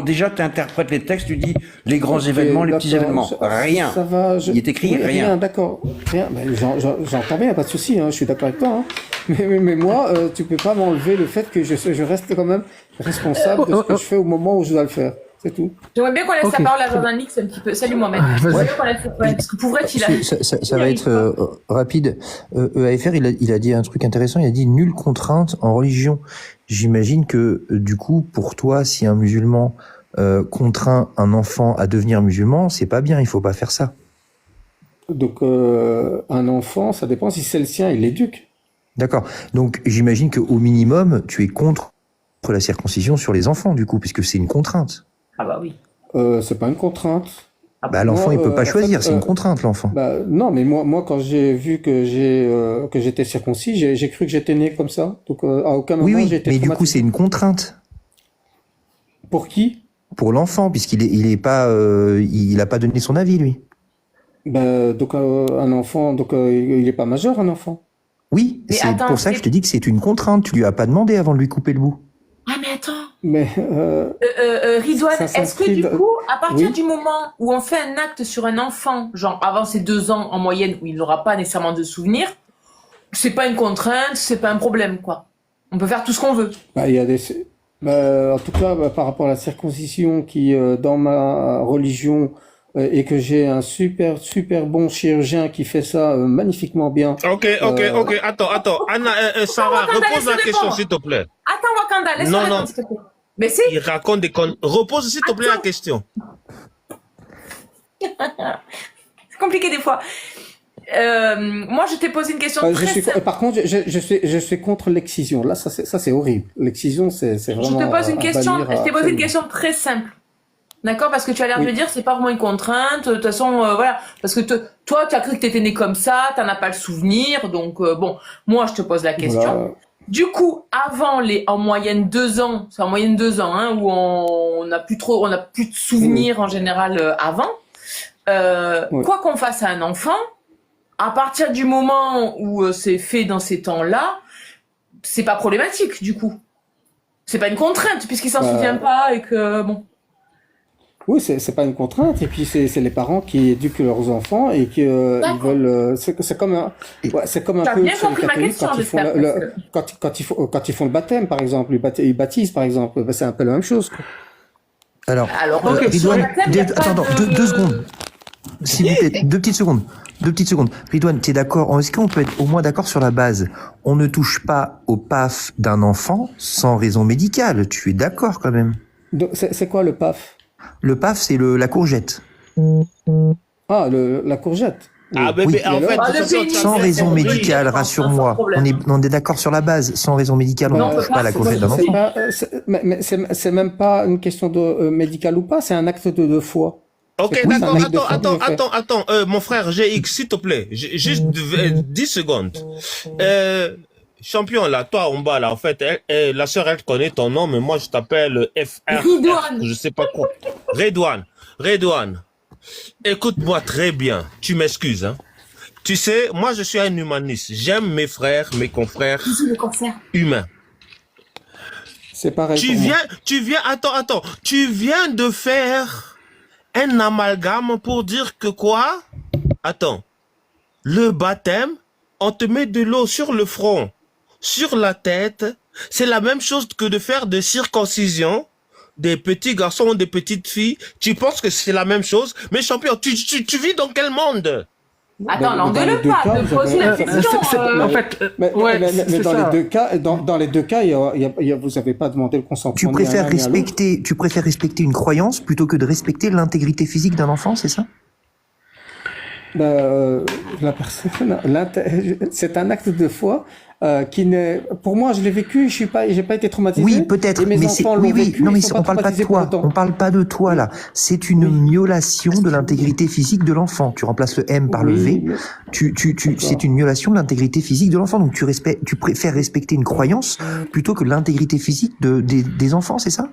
Speaker 4: Déjà, tu interprètes les textes, tu dis les grands événements, les petits événements. Rien.
Speaker 3: Ça va,
Speaker 4: il est écrit rien.
Speaker 3: D'accord. Rien. Ben, j'entends bien, pas de souci, je suis d'accord avec toi. Mais moi, tu peux pas m'enlever le fait que je reste quand même responsable de ce que je fais au moment où je dois le faire. C'est tout.
Speaker 2: J'aimerais bien qu'on laisse la parole à Jordan X un petit peu. Salut Mohamed. J'aimerais bien qu'on laisse la parole, parce que Pouvrette, il a...
Speaker 9: Ça va être rapide. EAFR, il a dit un truc intéressant, il a dit nulle contrainte en religion. J'imagine que, du coup, pour toi, si un musulman contraint un enfant à devenir musulman, c'est pas bien, il faut pas faire ça.
Speaker 3: Donc, un enfant, ça dépend si c'est le sien, il l'éduque.
Speaker 9: D'accord. Donc, j'imagine qu'au minimum, tu es contre la circoncision sur les enfants, du coup, puisque c'est une contrainte.
Speaker 2: Ah bah oui.
Speaker 3: C'est pas une contrainte.
Speaker 9: Bah, l'enfant, il peut pas
Speaker 3: en
Speaker 9: choisir,
Speaker 3: fait,
Speaker 9: c'est une contrainte, l'enfant.
Speaker 3: bah, non, mais moi, quand j'ai vu que j'étais circoncis, j'ai cru que j'étais né comme ça. Donc, à aucun
Speaker 9: Oui,
Speaker 3: moment j'ai
Speaker 9: oui,
Speaker 3: été
Speaker 9: mais du coup,
Speaker 3: traumatisé.
Speaker 9: c'est une contrainte
Speaker 3: Pour qui?
Speaker 9: pour l'enfant, il est pas, il a pas donné son avis, lui.
Speaker 3: Ben, donc, un enfant, donc, il est pas majeur, un enfant.
Speaker 9: Oui,
Speaker 2: Mais
Speaker 9: c'est
Speaker 2: attends,
Speaker 9: pour ça que je te dis que c'est une contrainte. Tu lui as pas demandé avant de lui couper le bout.
Speaker 2: Ah, mais attends.
Speaker 3: Mais,
Speaker 2: Ridouane,
Speaker 3: ça
Speaker 2: est-ce que
Speaker 3: s'inscrit
Speaker 2: du
Speaker 3: dans-
Speaker 2: coup, à partir
Speaker 3: Oui.
Speaker 2: du moment où on fait un acte sur un enfant, genre avant ses 2 ans en moyenne, où il n'aura pas nécessairement de souvenirs, c'est pas une contrainte, c'est pas un problème, quoi. On peut faire tout ce qu'on veut.
Speaker 3: bah, il y a des, bah, en tout cas, bah, par rapport à la circoncision qui, dans ma religion, et que j'ai un super bon chirurgien qui fait ça magnifiquement bien.
Speaker 6: Ok. Attends. Anna, Sarah,
Speaker 2: Wakanda,
Speaker 6: repose la
Speaker 2: laisse-le
Speaker 6: question,
Speaker 2: répondre.
Speaker 6: s'il te plaît.
Speaker 2: Attends, Wakanda, laisse-moi
Speaker 6: Non, non.
Speaker 2: répondre, s'il te plaît. Mais si,
Speaker 6: Il raconte des connes. Repose, s'il te plaît, la question.
Speaker 2: c'est compliqué des fois. Moi, je t'ai posé une question
Speaker 3: Je
Speaker 2: très
Speaker 3: suis,
Speaker 2: simple.
Speaker 3: par contre, je suis contre l'excision. Là, ça c'est horrible. L'excision, c'est
Speaker 2: Je
Speaker 3: vraiment.
Speaker 2: te pose une
Speaker 3: à
Speaker 2: question,
Speaker 3: bannir
Speaker 2: je t'ai posé une
Speaker 3: absolument.
Speaker 2: question très simple. D'accord? Parce que tu as l'air de
Speaker 3: Oui.
Speaker 2: me dire, c'est pas vraiment une contrainte. De toute façon, voilà. Parce que toi, tu as cru que t'étais né comme ça, t'en as pas le souvenir. Donc, bon, moi, je te pose la question.
Speaker 3: Voilà.
Speaker 2: Du coup, avant en moyenne 2 ans, c'est en moyenne 2 ans, hein, où on n'a plus de souvenirs en général avant.
Speaker 3: Oui.
Speaker 2: Quoi qu'on fasse à un enfant, à partir du moment où c'est fait dans ces temps-là, c'est pas problématique, du coup. C'est pas une contrainte, puisqu'il s'en souvient pas et que, bon.
Speaker 3: Oui, c'est pas une contrainte. Et puis c'est les parents qui éduquent leurs enfants et qui ils
Speaker 2: D'accord.
Speaker 3: veulent. C'est comme un. Ouais, c'est comme un
Speaker 2: T'as
Speaker 3: peu
Speaker 2: bien
Speaker 3: chez les
Speaker 2: compris ma
Speaker 3: catholiques
Speaker 2: question,
Speaker 3: quand ils font
Speaker 2: j'espère.
Speaker 3: quand ils font le baptême, par exemple, ils baptisent, par exemple. Ben, c'est un peu la même chose, quoi.
Speaker 9: Alors,
Speaker 2: Alors,
Speaker 1: Ok,
Speaker 2: sur
Speaker 9: Ridouane,
Speaker 2: la table, y a pas
Speaker 9: attends,
Speaker 2: de-
Speaker 9: deux secondes. S'il vous plaît, 2 petites secondes. 2 petites secondes. Ridouane, t'es d'accord? Est-ce qu'on peut être au moins d'accord sur la base? On ne touche pas au PAF d'un enfant sans raison médicale. Tu es d'accord quand même?
Speaker 3: Donc, c'est quoi le PAF?
Speaker 9: Le PAF, c'est la courgette.
Speaker 3: Ah, la courgette.
Speaker 6: Ah,
Speaker 3: Oui.
Speaker 6: bébé,
Speaker 3: Et
Speaker 6: en
Speaker 3: alors
Speaker 6: fait,
Speaker 2: Ah, le
Speaker 6: de toute façon,
Speaker 2: pénis,
Speaker 6: tu as
Speaker 9: Sans
Speaker 6: fait-
Speaker 9: raison
Speaker 2: oui,
Speaker 9: médicale,
Speaker 2: sans
Speaker 9: rassure-moi.
Speaker 2: problème.
Speaker 9: On est d'accord sur la base. Sans raison médicale, on
Speaker 2: Non,
Speaker 9: ne
Speaker 2: on
Speaker 9: touche
Speaker 2: peut
Speaker 9: pas
Speaker 2: pas,
Speaker 9: la
Speaker 2: c'est
Speaker 9: courgette d'un
Speaker 3: C'est
Speaker 9: enfant.
Speaker 3: pas, mais c'est même pas une question de médical ou pas, c'est un acte de foi.
Speaker 6: Ok,
Speaker 3: C'est plus
Speaker 6: d'accord,
Speaker 3: un acte de foi que je fais.
Speaker 6: attends, mon frère GX, s'il te plaît, juste 10 secondes. Champion, là, toi en bas, là, en fait, la sœur, elle connaît ton nom, mais moi, je t'appelle FR,
Speaker 2: Ridouane.
Speaker 6: je sais pas quoi. Redouane, écoute-moi très bien, tu m'excuses, hein. Tu sais, moi, je suis un humaniste, j'aime mes frères, mes confrères
Speaker 2: Bisous, le cancer.
Speaker 6: humains.
Speaker 3: C'est pareil. pour moi.
Speaker 6: Attends, tu viens de faire un amalgame pour dire que quoi? Attends, le baptême, on te met de l'eau sur le front, sur la tête, c'est la même chose que de faire des circoncisions des petits garçons ou des petites filles. Tu penses que c'est la même chose? Mais champion, tu vis dans quel monde?
Speaker 2: Attends,
Speaker 3: Dans les
Speaker 2: l'engueule
Speaker 3: deux
Speaker 2: pas,
Speaker 3: cas,
Speaker 2: de
Speaker 3: vous
Speaker 2: poser
Speaker 3: avez-
Speaker 2: la question.
Speaker 1: En fait,
Speaker 3: Mais,
Speaker 1: ouais,
Speaker 3: mais
Speaker 1: c'est
Speaker 3: dans
Speaker 1: ça.
Speaker 3: les deux cas, dans les deux cas, vous n'avez pas demandé le consentement.
Speaker 9: Tu
Speaker 3: ni à
Speaker 9: préfères
Speaker 3: l'un ni à l'autre.
Speaker 9: respecter une croyance plutôt que de respecter l'intégrité physique d'un enfant, c'est ça?
Speaker 3: La personne, c'est un acte de foi qui n'est. Pour moi, je l'ai vécu. J'ai pas été traumatisé.
Speaker 9: Oui, peut-être,
Speaker 3: Et mes
Speaker 9: mais c'est,
Speaker 3: enfants
Speaker 9: oui,
Speaker 3: l'ont
Speaker 9: oui,
Speaker 3: vécu,
Speaker 9: non, mais
Speaker 3: ils sont
Speaker 9: on parle pas de
Speaker 3: traumatisés pour
Speaker 9: toi.
Speaker 3: autant.
Speaker 9: On parle pas de toi, là. C'est une violation de l'intégrité physique de l'enfant. Tu remplaces le M par le V.
Speaker 3: Oui,
Speaker 9: C'est une violation de l'intégrité physique de l'enfant. Donc, tu préfères respecter une croyance plutôt que l'intégrité physique des enfants, c'est ça?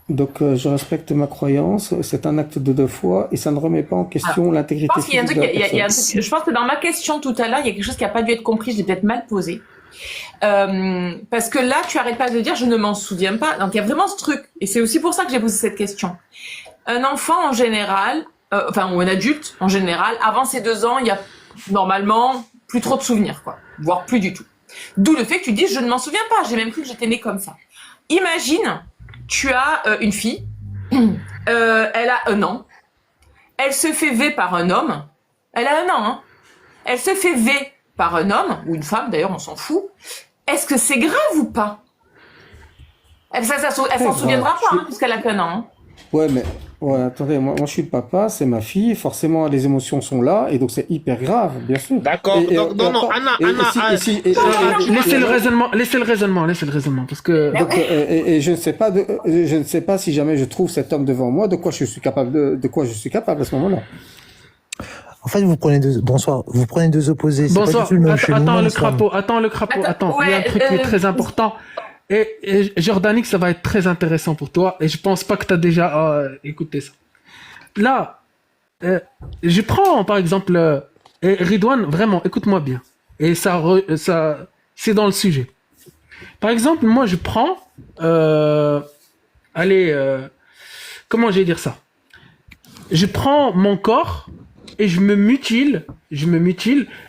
Speaker 3: donc je respecte ma croyance. C'est un acte de foi et ça ne remet pas en question
Speaker 2: Je
Speaker 3: l'intégrité
Speaker 2: pense qu'il y a un
Speaker 3: physique
Speaker 2: truc,
Speaker 3: de la
Speaker 2: il y a un
Speaker 3: personne.
Speaker 2: truc- je pense que dans ma question tout à l'heure, il y a quelque chose qui n'a pas dû être compris, je l'ai peut-être mal posé. Parce que là, tu arrêtes pas de dire, je ne m'en souviens pas. Donc, il y a vraiment ce truc. Et c'est aussi pour ça que j'ai posé cette question. Un enfant, en général, ou un adulte, en général, avant ses 2 ans, il y a normalement plus trop de souvenirs, quoi. Voire plus du tout. D'où le fait que tu dis, je ne m'en souviens pas. J'ai même cru que j'étais née comme ça. Imagine, tu as une fille, elle a 1 an, elle se fait V par un homme, elle a 1 an, hein. Elle se fait V par un homme, ou une femme d'ailleurs, on s'en fout. Est-ce que c'est grave ou pas? Elle s'en souviendra pas, hein, puisqu'elle a qu'un an. Hein.
Speaker 3: Ouais, mais ouais, attendez, moi je suis le papa, c'est ma fille, forcément les émotions sont là, et donc c'est hyper grave, bien sûr.
Speaker 6: D'accord. Donc, non, Anna,
Speaker 1: Laissez le raisonnement, parce que...
Speaker 3: Donc, et je ne sais pas si jamais je trouve cet homme devant moi, de quoi je suis capable à ce moment-là.
Speaker 9: En fait, vous prenez deux opposés. C'est
Speaker 1: Bonsoir.
Speaker 9: pas du tout le même cheminement,
Speaker 1: Attends, le
Speaker 9: l'islam.
Speaker 1: crapaud.
Speaker 2: Attends,
Speaker 1: Il y a un
Speaker 2: ouais,
Speaker 1: truc qui est très important. Et Jordanique, ça va être très intéressant pour toi. Et je pense pas que tu as déjà écouté ça. Là, je prends par exemple, et Ridwan, vraiment, écoute-moi bien. Et ça, c'est dans le sujet. Par exemple, moi, je prends, comment je vais dire ça? Je prends mon corps et je me mutile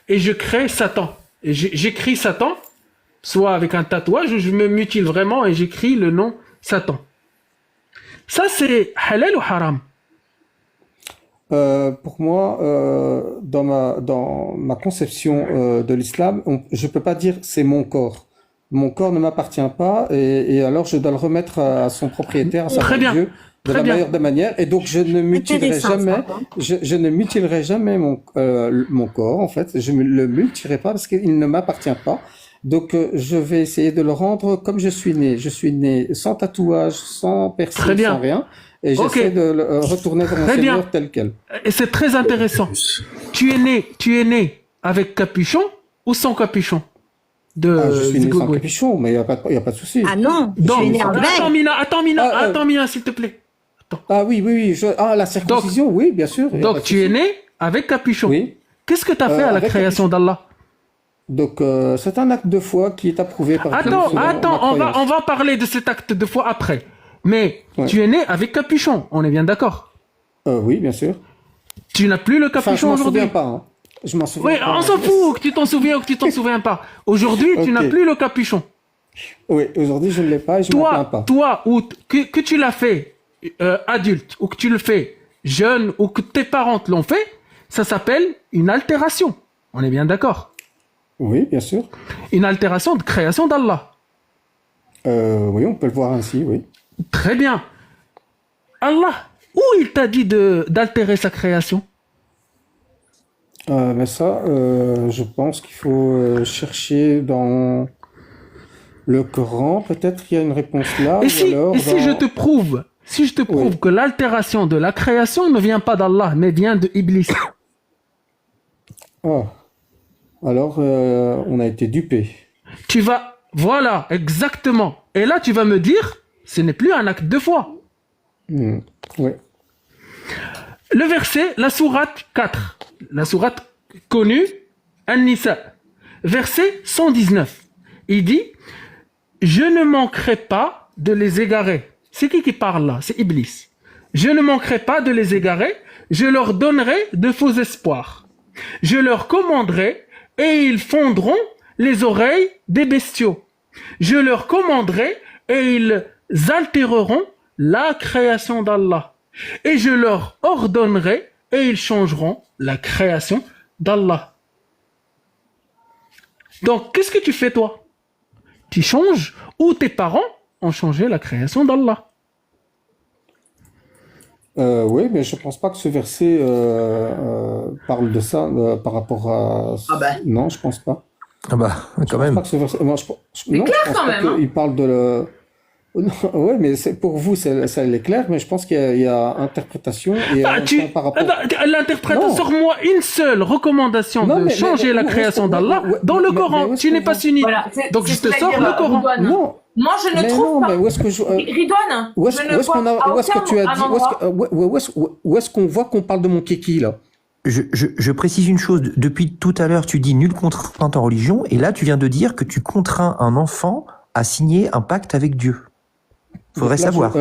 Speaker 1: et je crée Satan. Et j'écris Satan, soit avec un tatouage, ou je me mutile vraiment et j'écris le nom Satan. Ça, c'est halal ou haram?
Speaker 3: Pour moi, dans ma conception de l'islam, je peux pas dire c'est mon corps. Mon corps ne m'appartient pas et alors je dois le remettre à son propriétaire, à savoir Dieu, de la meilleure des manières. Et donc je ne mutilerai jamais, je ne mutilerai jamais mon corps en fait. Je ne le mutilerai pas parce qu'il ne m'appartient pas. Donc je vais essayer de le rendre comme je suis né. Je suis né sans tatouage, sans piercing, sans rien. Et j'essaie de le retourner vers mon Seigneur tel quel.
Speaker 1: Et c'est très intéressant. Tu es né avec capuchon ou sans capuchon?
Speaker 3: Je suis né sans capuchon, mais il y a pas de souci.
Speaker 10: Ah non,
Speaker 1: donc,
Speaker 10: je suis né avec.
Speaker 1: Attends Mina, s'il te plaît. Attends.
Speaker 3: Ah oui. La circoncision, oui, bien sûr.
Speaker 1: Donc tu es né avec capuchon.
Speaker 3: Oui.
Speaker 1: Qu'est-ce que tu as fait à la création d'Allah?
Speaker 3: Donc c'est un acte de foi qui est approuvé par Dieu.
Speaker 1: Attends, on va parler de cet acte de foi après. Mais tu es né avec capuchon, on est bien d'accord?
Speaker 3: Oui, bien sûr.
Speaker 1: Tu n'as plus le capuchon aujourd'hui?
Speaker 3: Je m'en souviens pas. Hein. Je m'en souviens pas.
Speaker 1: On s'en fout que tu t'en souviens ou que tu t'en souviens pas. Aujourd'hui, tu n'as plus le capuchon.
Speaker 3: Oui, aujourd'hui je ne l'ai pas et je m'en plains pas.
Speaker 1: Toi, ou que tu l'as fait adulte, ou que tu le fais jeune, ou que tes parents te l'ont fait, ça s'appelle une altération. On est bien d'accord?
Speaker 3: Oui, bien sûr.
Speaker 1: Une altération de création d'Allah.
Speaker 3: Oui, on peut le voir ainsi, oui.
Speaker 1: Très bien. Allah, où il t'a dit d'altérer sa création?
Speaker 3: Mais ça, je pense qu'il faut chercher dans le Coran. Peut-être qu'il y a une réponse là.
Speaker 1: Si je te prouve que l'altération de la création ne vient pas d'Allah, mais vient de Iblis.
Speaker 3: Oh. Alors, on a été dupé.
Speaker 1: Voilà, exactement. Et là, tu vas me dire, ce n'est plus un acte de foi.
Speaker 3: Oui.
Speaker 1: Le verset, la sourate 4, la sourate connue, An-Nisa, verset 119. Il dit, je ne manquerai pas de les égarer. C'est qui parle là? C'est Iblis. Je ne manquerai pas de les égarer, je leur donnerai de faux espoirs. Je leur commanderai et ils fondront les oreilles des bestiaux. Je leur commanderai et ils altéreront la création d'Allah. Et je leur ordonnerai et ils changeront la création d'Allah. Donc, qu'est-ce que tu fais toi? Tu changes ou tes parents ont changé la création d'Allah?
Speaker 3: Oui, mais je pense pas que ce verset parle de ça par rapport à... Non, je pense pas.
Speaker 9: Ah bah, quand même.
Speaker 3: Pas que ce verset...
Speaker 2: C'est clair quand même.
Speaker 3: Il parle de Oui, mais pour vous, ça est clair, mais je pense qu'il y a interprétation et par rapport...
Speaker 1: L'interprétation, sors-moi une seule recommandation de changer la création d'Allah dans le Coran. Tu n'es pas sunnite.
Speaker 2: Voilà,
Speaker 1: donc je te sors le Coran.
Speaker 3: Non.
Speaker 2: Moi, je ne trouve pas.
Speaker 3: Mais où est-ce que
Speaker 2: Ridwan,
Speaker 3: où est-ce qu'on voit qu'on parle de mon kiki, là?
Speaker 9: Je précise une chose. Depuis tout à l'heure, tu dis nulle contrainte en religion, et là, tu viens de dire que tu contrains un enfant à signer un pacte avec Dieu. Faudrait savoir.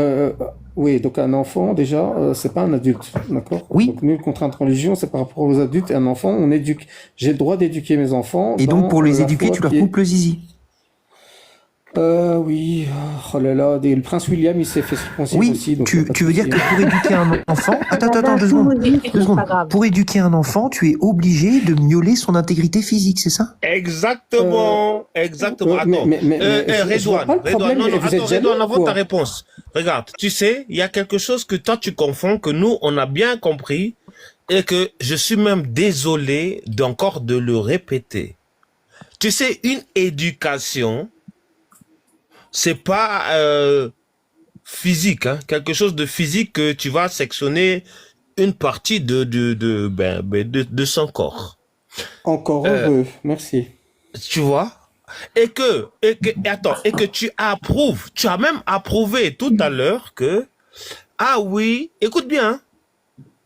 Speaker 3: Oui, donc un enfant, déjà, c'est pas un adulte, d'accord?
Speaker 9: Oui.
Speaker 3: Donc nulle contrainte en religion, c'est par rapport aux adultes. Et un enfant, on éduque. J'ai le droit d'éduquer mes enfants.
Speaker 9: Et donc, pour les éduquer, tu leur coupes le zizi.
Speaker 3: Oui, oh là là, le prince William, il s'est fait circoncire
Speaker 9: Oui,
Speaker 3: aussi. Donc
Speaker 9: tu veux dire que pour éduquer un enfant... Attends, 2 secondes. Pour éduquer un enfant, tu es obligé de miauler son intégrité physique, c'est ça?
Speaker 6: Exactement. Exactement. Attends. Redouane, Redouane, avant ta réponse. Regarde, tu sais, il y a quelque chose que toi tu confonds, que nous, on a bien compris, et que je suis même désolé d'encore de le répéter. Tu sais, une éducation, c'est pas physique, hein, quelque chose de physique que tu vas sectionner une partie de son corps.
Speaker 3: Encore heureux, merci.
Speaker 6: Tu vois? Et que tu approuves, tu as même approuvé tout à l'heure que, ah oui, écoute bien, hein,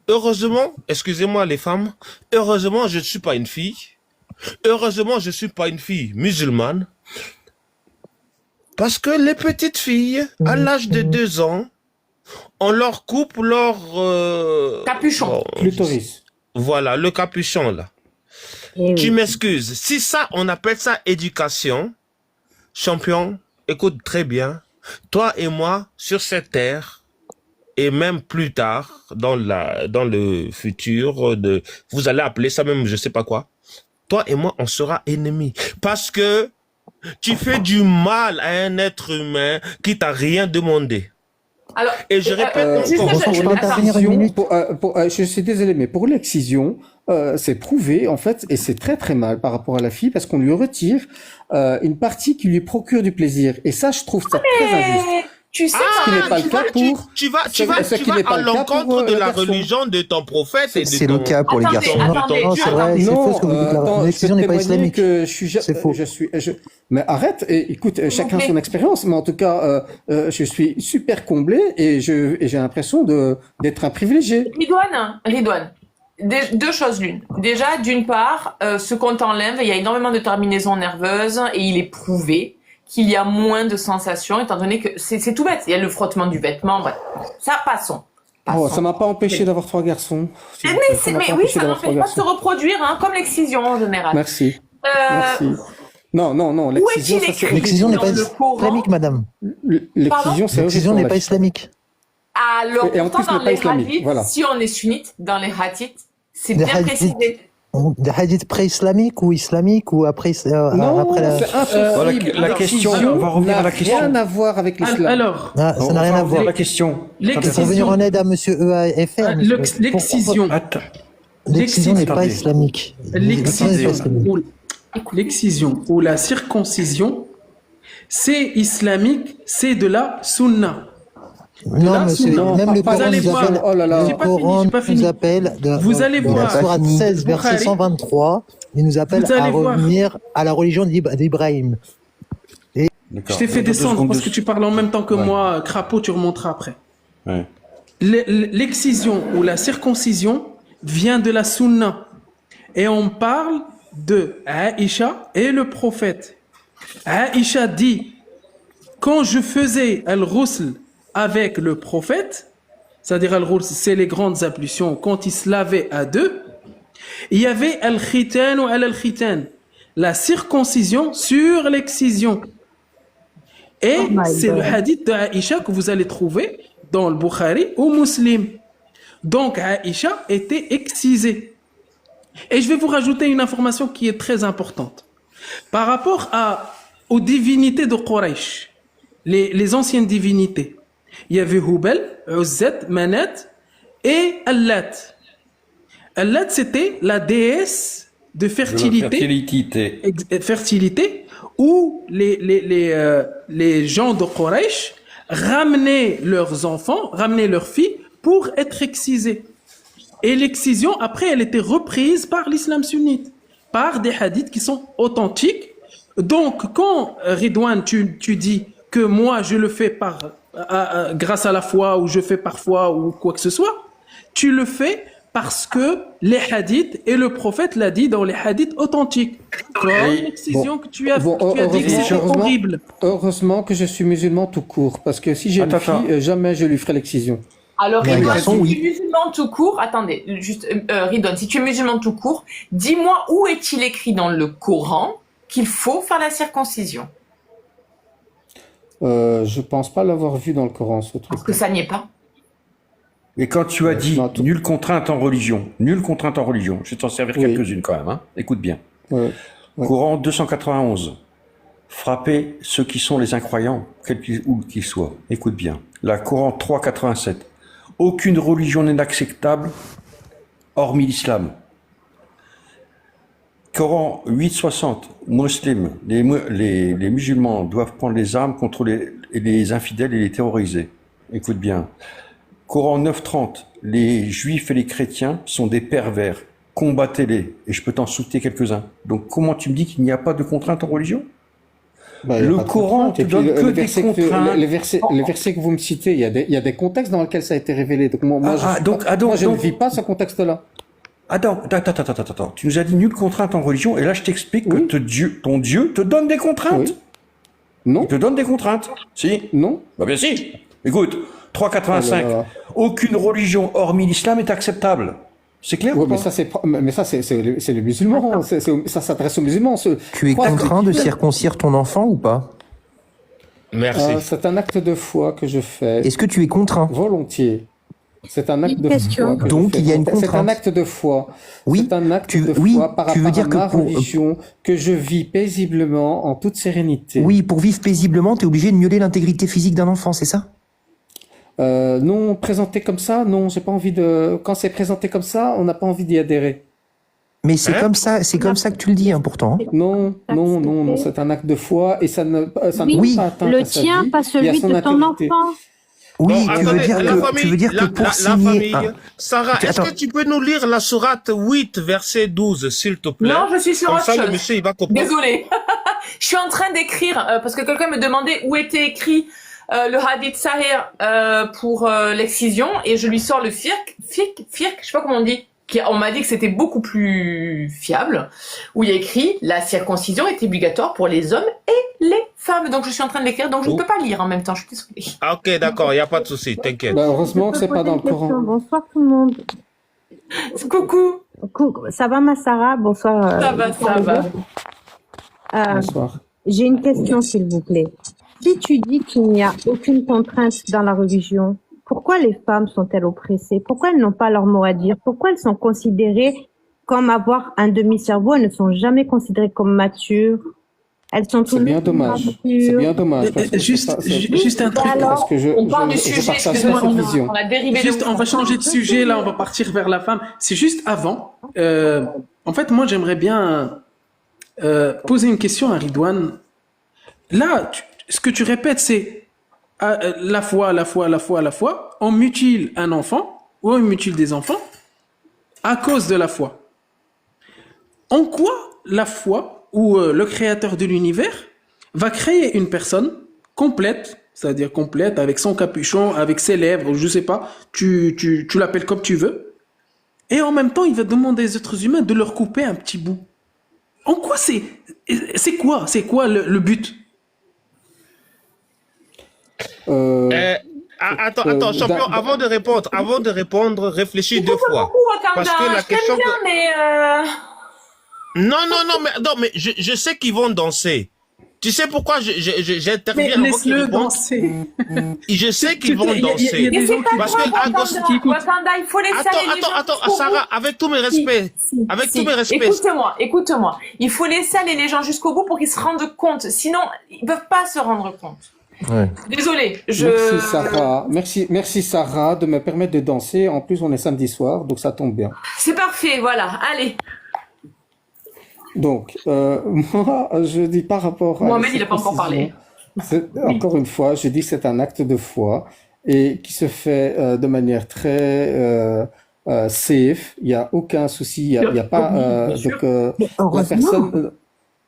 Speaker 6: heureusement, excusez-moi les femmes, heureusement je ne suis pas une fille, heureusement je ne suis pas une fille musulmane, parce que les petites filles, à l'âge de 2 ans, on leur coupe leur...
Speaker 2: capuchon.
Speaker 3: Clitoris.
Speaker 6: Voilà, le capuchon là. Tu m'excuses. Si ça, on appelle ça éducation, champion, écoute très bien. Toi et moi, sur cette terre, et même plus tard, dans le futur, vous allez appeler ça même, je sais pas quoi. Toi et moi, on sera ennemis. Parce que tu fais du mal à un être humain qui t'a rien demandé.
Speaker 2: Alors,
Speaker 6: et je répète
Speaker 3: je suis désolé, mais pour l'excision, c'est prouvé, en fait, et c'est très très mal par rapport à la fille, parce qu'on lui retire une partie qui lui procure du plaisir. Et ça, je trouve ça très injuste.
Speaker 2: Tu sais,
Speaker 3: ce qui n'est pas le cas pour...
Speaker 6: Tu vas à l'encontre de la religion de ton prophète et de
Speaker 9: C'est le cas pour les garçons.
Speaker 2: Non,
Speaker 9: c'est vrai, c'est faux ce que vous dites là. L'excision n'est pas islamique.
Speaker 3: C'est faux. Mais arrête, et écoute, chacun son expérience, mais en tout cas, je suis super comblé et j'ai l'impression d'être un privilégié.
Speaker 2: Ridouane, 2 choses l'une. Déjà, d'une part, ce qu'on t'enlève, il y a énormément de terminaisons nerveuses et il est prouvé qu'il y a moins de sensations, étant donné que c'est tout bête. Il y a le frottement du vêtement, bref. Ça, passons.
Speaker 3: Oh, ça m'a pas empêché d'avoir 3 garçons.
Speaker 2: Mais oui, ça n'empêche pas de se reproduire, hein, comme l'excision en général.
Speaker 3: Merci. Merci. Non,
Speaker 9: l'excision n'est pas islamique, madame. L'excision n'est pas islamique.
Speaker 2: Alors, pourtant, dans les hadiths, voilà. Si on est sunnite, dans les hadiths, c'est bien précisé.
Speaker 9: Des hadiths pré-islamiques ou islamiques ou après
Speaker 3: non,
Speaker 9: après
Speaker 3: la question, on va revenir à la question. Rien à voir avec l'islam.
Speaker 1: Alors,
Speaker 9: ça n'a rien à voir.
Speaker 4: La question.
Speaker 9: Pour venir en aide à monsieur EAFR. L'excision n'est pas islamique.
Speaker 1: L'excision ou la circoncision, c'est islamique, c'est de la sunna.
Speaker 9: Non, monsieur, même le Coran nous appelle,
Speaker 1: vous allez voir,
Speaker 9: la sourate 16, verset 123, il nous appelle à revenir à la religion d'Ibrahim.
Speaker 1: Je t'ai fait descendre parce que tu parles en même temps que moi, crapaud, tu remonteras après.
Speaker 4: Ouais.
Speaker 1: L'excision ou la circoncision vient de la sunna. Et on parle de Aïcha et le prophète. Aïcha dit, quand je faisais al-ghusl avec le prophète, c'est-à-dire al-ghusl, c'est les grandes ablutions, quand il se lavait à 2, il y avait al-khitan ou al-khitan, la circoncision sur l'excision. Et c'est le hadith de Aïcha que vous allez trouver dans le Bukhari ou Muslim. Donc Aïcha était excisée. Et je vais vous rajouter une information qui est très importante. Par rapport aux divinités de Quraysh, les anciennes divinités, il y avait Hubal, Uzzat, Manat et Allat. Allat, c'était la déesse de fertilité, où les gens de Quraysh ramenaient leurs enfants, ramenaient leurs filles pour être excisés. Et l'excision, après, elle était reprise par l'islam sunnite, par des hadiths qui sont authentiques. Donc, quand, Ridouane, tu dis que moi, je le fais grâce à la foi, ou je fais parfois, ou quoi que ce soit, tu le fais parce que les hadiths, et le prophète l'a dit dans les hadiths authentiques. Comme l'excision que tu as dit que c'était horrible.
Speaker 3: Heureusement que je suis musulman tout court, parce que si j'ai une fille, jamais je lui ferai l'excision.
Speaker 2: Alors, Ridouane, si tu es musulman tout court, attendez, juste, Ridouane, si tu es musulman tout court, dis-moi où est-il écrit dans le Coran qu'il faut faire la circoncision?
Speaker 3: Je pense pas l'avoir vu dans le Coran, ce truc.
Speaker 2: Parce que ça n'y est pas.
Speaker 4: Et quand tu as dit
Speaker 3: Non,
Speaker 4: nulle contrainte en religion, je vais t'en servir
Speaker 3: Oui.
Speaker 4: quelques-unes quand même, hein. Écoute bien.
Speaker 3: Ouais.
Speaker 4: Coran 291. Frappez ceux qui sont les incroyants, quels qu'ils soient. Écoute bien. La Coran 387. Aucune religion n'est acceptable hormis l'islam. Coran 860. Muslims, les musulmans doivent prendre les armes contre les infidèles et les terroriser. Écoute bien. Coran 930. Les juifs et les chrétiens sont des pervers. Combattez-les. Et je peux t'en citer quelques-uns. Donc comment tu me dis qu'il n'y a pas de contrainte en religion?
Speaker 3: Bah, il y a
Speaker 4: Le
Speaker 3: pas de
Speaker 4: Coran
Speaker 3: contrainte.
Speaker 4: te
Speaker 3: Et puis,
Speaker 4: donne que des
Speaker 3: verset
Speaker 4: contraintes.
Speaker 3: les versets que vous me citez, il y a des contextes dans lesquels ça a été révélé. Donc moi, je ne vis pas ce contexte-là.
Speaker 4: Attends. Tu nous as dit nulle contrainte en religion, et là je t'explique que ton Dieu te donne des contraintes.
Speaker 3: Oui. Non.
Speaker 4: Il te donne des contraintes. Si?
Speaker 3: Non.
Speaker 4: Bah bien si. Écoute, 385.
Speaker 3: Oh là là.
Speaker 4: Aucune religion hormis l'islam est acceptable. C'est clair
Speaker 3: Oui,
Speaker 4: ou pas?
Speaker 3: mais ça c'est les musulmans. Ça s'adresse aux musulmans.
Speaker 9: Tu es contraint de circoncire ton enfant ou pas?
Speaker 6: Merci.
Speaker 3: C'est un acte de foi que je fais.
Speaker 9: Est-ce que tu es contraint?
Speaker 3: Volontiers. C'est un acte de
Speaker 10: question.
Speaker 3: foi. que
Speaker 9: Donc,
Speaker 3: je fais.
Speaker 9: il y a une
Speaker 3: C'est un
Speaker 9: contrainte.
Speaker 3: acte de foi.
Speaker 9: Oui,
Speaker 3: C'est un acte de
Speaker 9: oui,
Speaker 3: foi par
Speaker 9: tu veux
Speaker 3: rapport
Speaker 9: dire
Speaker 3: à
Speaker 9: que
Speaker 3: ma
Speaker 9: pour-
Speaker 3: religion que je vis paisiblement en toute sérénité.
Speaker 9: Oui, pour vivre paisiblement, tu es obligé de violer l'intégrité physique d'un enfant, c'est ça?
Speaker 3: Non, présenté comme ça, non, j'ai pas envie de. Quand c'est présenté comme ça, on n'a pas envie d'y adhérer.
Speaker 9: Mais c'est comme ça que tu le dis, hein, pourtant.
Speaker 3: Non, c'est un acte de foi et ça ne
Speaker 10: Oui,
Speaker 3: porte pas atteinte
Speaker 10: le
Speaker 3: à sa
Speaker 10: tien,
Speaker 3: vie
Speaker 10: pas
Speaker 3: et à
Speaker 10: celui
Speaker 3: son
Speaker 10: de ton
Speaker 3: intégrité.
Speaker 10: enfant.
Speaker 9: Oui,
Speaker 6: Bon,
Speaker 9: tu
Speaker 6: attendez,
Speaker 9: veux dire
Speaker 6: la
Speaker 9: que,
Speaker 6: famille,
Speaker 9: tu veux dire que pour
Speaker 6: la
Speaker 9: signer...
Speaker 6: famille. Sarah, est-ce
Speaker 9: Attends.
Speaker 6: que tu peux nous lire la sourate 8, verset 12, s'il te plaît?
Speaker 2: Non, je suis sur
Speaker 6: Comme
Speaker 2: autre
Speaker 6: ça,
Speaker 2: chose.
Speaker 6: le monsieur, il va comprendre.
Speaker 2: Désolée. Je suis en train d'écrire, parce que quelqu'un me demandait où était écrit le hadith Sahih pour l'excision, et je lui sors le firk, je sais pas comment on dit. On m'a dit que c'était beaucoup plus fiable, où il y a écrit « La circoncision est obligatoire pour les hommes et les femmes ». Donc je suis en train de l'écrire, donc je ne peux pas lire en même temps, je suis désolée.
Speaker 6: Ah, ok, d'accord, il n'y a pas de souci, t'inquiète.
Speaker 3: Bah, heureusement que c'est pas dans le Coran.
Speaker 10: Bonsoir tout le monde.
Speaker 2: Coucou.
Speaker 10: Ça va ma Sarah? Bonsoir.
Speaker 2: Ça va.
Speaker 3: Bonsoir.
Speaker 10: J'ai une question s'il vous plaît. Si tu dis qu'il n'y a aucune contrainte dans la religion, pourquoi les femmes sont-elles oppressées? Pourquoi elles n'ont pas leur mot à dire? Pourquoi elles sont considérées comme avoir un demi-cerveau? Elles ne sont jamais considérées comme matures. Elles sont
Speaker 3: C'est
Speaker 10: toujours
Speaker 3: bien dommage. C'est bien dommage. parce que
Speaker 1: Juste un truc.
Speaker 10: Alors,
Speaker 3: parce que
Speaker 2: On parle du sujet,
Speaker 3: partage pas
Speaker 2: excusez-moi,
Speaker 3: cette vision.
Speaker 2: on a dérivé
Speaker 1: Juste,
Speaker 2: de
Speaker 1: on va changer de sujet, là, on va partir vers la femme. C'est juste avant. En fait, moi, j'aimerais bien poser une question à Ridwan. Là, ce que tu répètes, c'est la foi. On mutile un enfant, ou on mutile des enfants, à cause de la foi. En quoi la foi, ou le créateur de l'univers, va créer une personne complète, c'est-à-dire complète, avec son capuchon, avec ses lèvres, je sais pas, tu l'appelles comme tu veux, et en même temps, il va demander aux êtres humains de leur couper un petit bout. En quoi c'est quoi le but?
Speaker 6: Attends, champion, avant de répondre, réfléchis deux fois. Parce que la question
Speaker 2: bien, mais
Speaker 6: Non, mais je sais qu'ils vont danser. Tu sais pourquoi j'interviens
Speaker 1: Mais
Speaker 6: avant qu'ils
Speaker 1: laisse-le
Speaker 6: répondent?
Speaker 1: danser.
Speaker 6: Je sais qu'ils vont
Speaker 1: Il y a
Speaker 6: danser.
Speaker 1: des gens
Speaker 6: Parce que
Speaker 2: Wakanda, il faut laisser aller les gens
Speaker 6: Attends,
Speaker 2: jusqu'au
Speaker 6: Sarah,
Speaker 2: bout.
Speaker 6: avec tous mes respects.
Speaker 2: Écoute-moi. Il faut laisser aller les gens jusqu'au bout pour qu'ils se rendent compte. Sinon, ils peuvent pas se rendre compte.
Speaker 9: Ouais.
Speaker 2: Désolée,
Speaker 3: Merci Sarah. Merci Sarah de me permettre de danser. En plus, on est samedi soir, donc ça tombe bien.
Speaker 2: C'est parfait, voilà. Allez.
Speaker 3: Donc, moi, je dis par rapport à...
Speaker 2: Mohamed, il n'a pas encore parlé.
Speaker 3: Encore une fois, je dis que c'est un acte de foi et qui se fait de manière très safe. Il n'y a aucun souci. Il n'y a pas... la personne...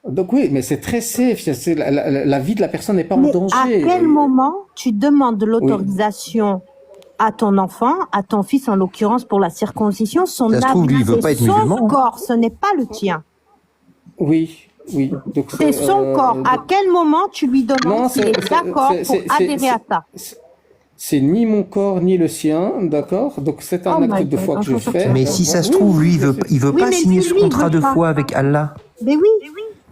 Speaker 3: Donc oui, mais c'est très safe. La vie de la personne n'est pas en danger.
Speaker 10: À quel moment tu demandes l'autorisation à ton enfant, à ton fils en l'occurrence pour la circoncision? Son
Speaker 9: Ça se trouve, lui, il veut pas être musulman.
Speaker 10: Son corps, ce n'est pas le tien.
Speaker 3: Oui. Donc,
Speaker 10: c'est son corps. À quel moment tu lui demandes s'il est d'accord pour adhérer à ça?
Speaker 3: C'est ni mon corps ni le sien, d'accord? Donc c'est un acte de foi que je fais.
Speaker 9: Mais si ça se trouve, lui, il veut pas signer ce contrat de foi avec Allah.
Speaker 10: Mais oui.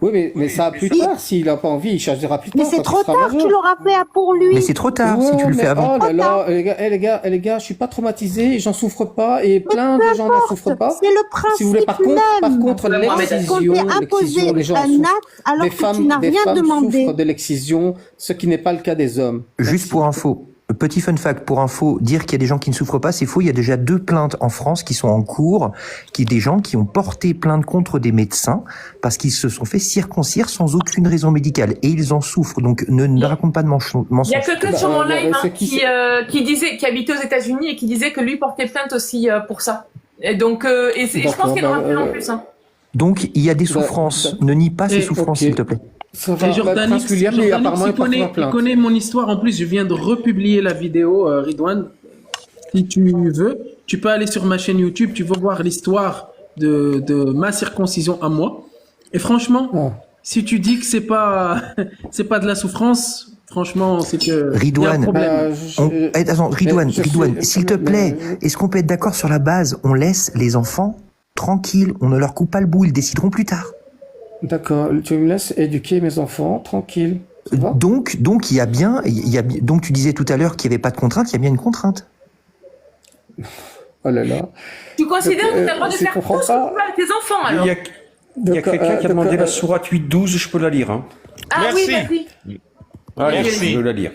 Speaker 3: Oui, mais ça plus tard. S'il n'a pas envie, il choisira plus tard.
Speaker 10: Mais c'est
Speaker 3: quand
Speaker 10: trop
Speaker 3: il sera
Speaker 10: tard,
Speaker 3: majeur.
Speaker 10: tu l'auras fait pour lui.
Speaker 9: Mais c'est trop tard si tu le
Speaker 3: mais
Speaker 9: fais avant.
Speaker 3: oh là là, les gars, je suis pas traumatisé, j'en souffre pas, et plein de gens n'en souffrent pas.
Speaker 10: C'est le principe
Speaker 3: Si vous voulez, par contre, l'excision, les gens souffrent.
Speaker 10: Les femmes demandé.
Speaker 3: souffrent de l'excision, ce qui n'est pas le cas des hommes.
Speaker 9: Juste pour info, petit fun fact, pour info, dire qu'il y a des gens qui ne souffrent pas, c'est faux. Il y a déjà 2 plaintes en France qui sont en cours, des gens qui ont porté plainte contre des médecins parce qu'ils se sont fait circoncire sans aucune raison médicale. Et ils en souffrent, donc ne raconte pas de mensonges.
Speaker 2: Il y a quelqu'un sur mon live qui habitait aux États-Unis et qui disait que lui portait plainte aussi pour ça. Et donc, je pense qu'il y en aura plus en plus. Hein.
Speaker 9: Donc, il y a des souffrances. Ne nie pas ces souffrances, s'il te plaît.
Speaker 1: Et Jordanix, il connaît mon histoire. En plus, je viens de republier la vidéo, Ridwan. Si tu veux, tu peux aller sur ma chaîne YouTube, tu vas voir l'histoire de ma circoncision à moi. Et franchement, si tu dis que c'est pas de la souffrance, franchement, c'est que
Speaker 9: Ridwan, Ridwan, s'il te plaît, est-ce qu'on peut être d'accord sur la base? On laisse les enfants tranquilles, on ne leur coupe pas le bout, ils décideront plus tard.
Speaker 3: D'accord, tu me laisses éduquer mes enfants, tranquille.
Speaker 9: Donc il y a bien, donc tu disais tout à l'heure qu'il n'y avait pas de contrainte, il y a bien une contrainte.
Speaker 3: Oh là là.
Speaker 2: Tu considères que tu as le droit de faire tout ce que tu veux avec tes enfants, alors?
Speaker 4: Il y a quelqu'un qui a demandé la sourate 8-12, je peux la lire. Hein.
Speaker 2: Ah
Speaker 6: Merci.
Speaker 2: Oui, vas-y.
Speaker 4: Allez,
Speaker 6: Merci.
Speaker 4: je veux la lire.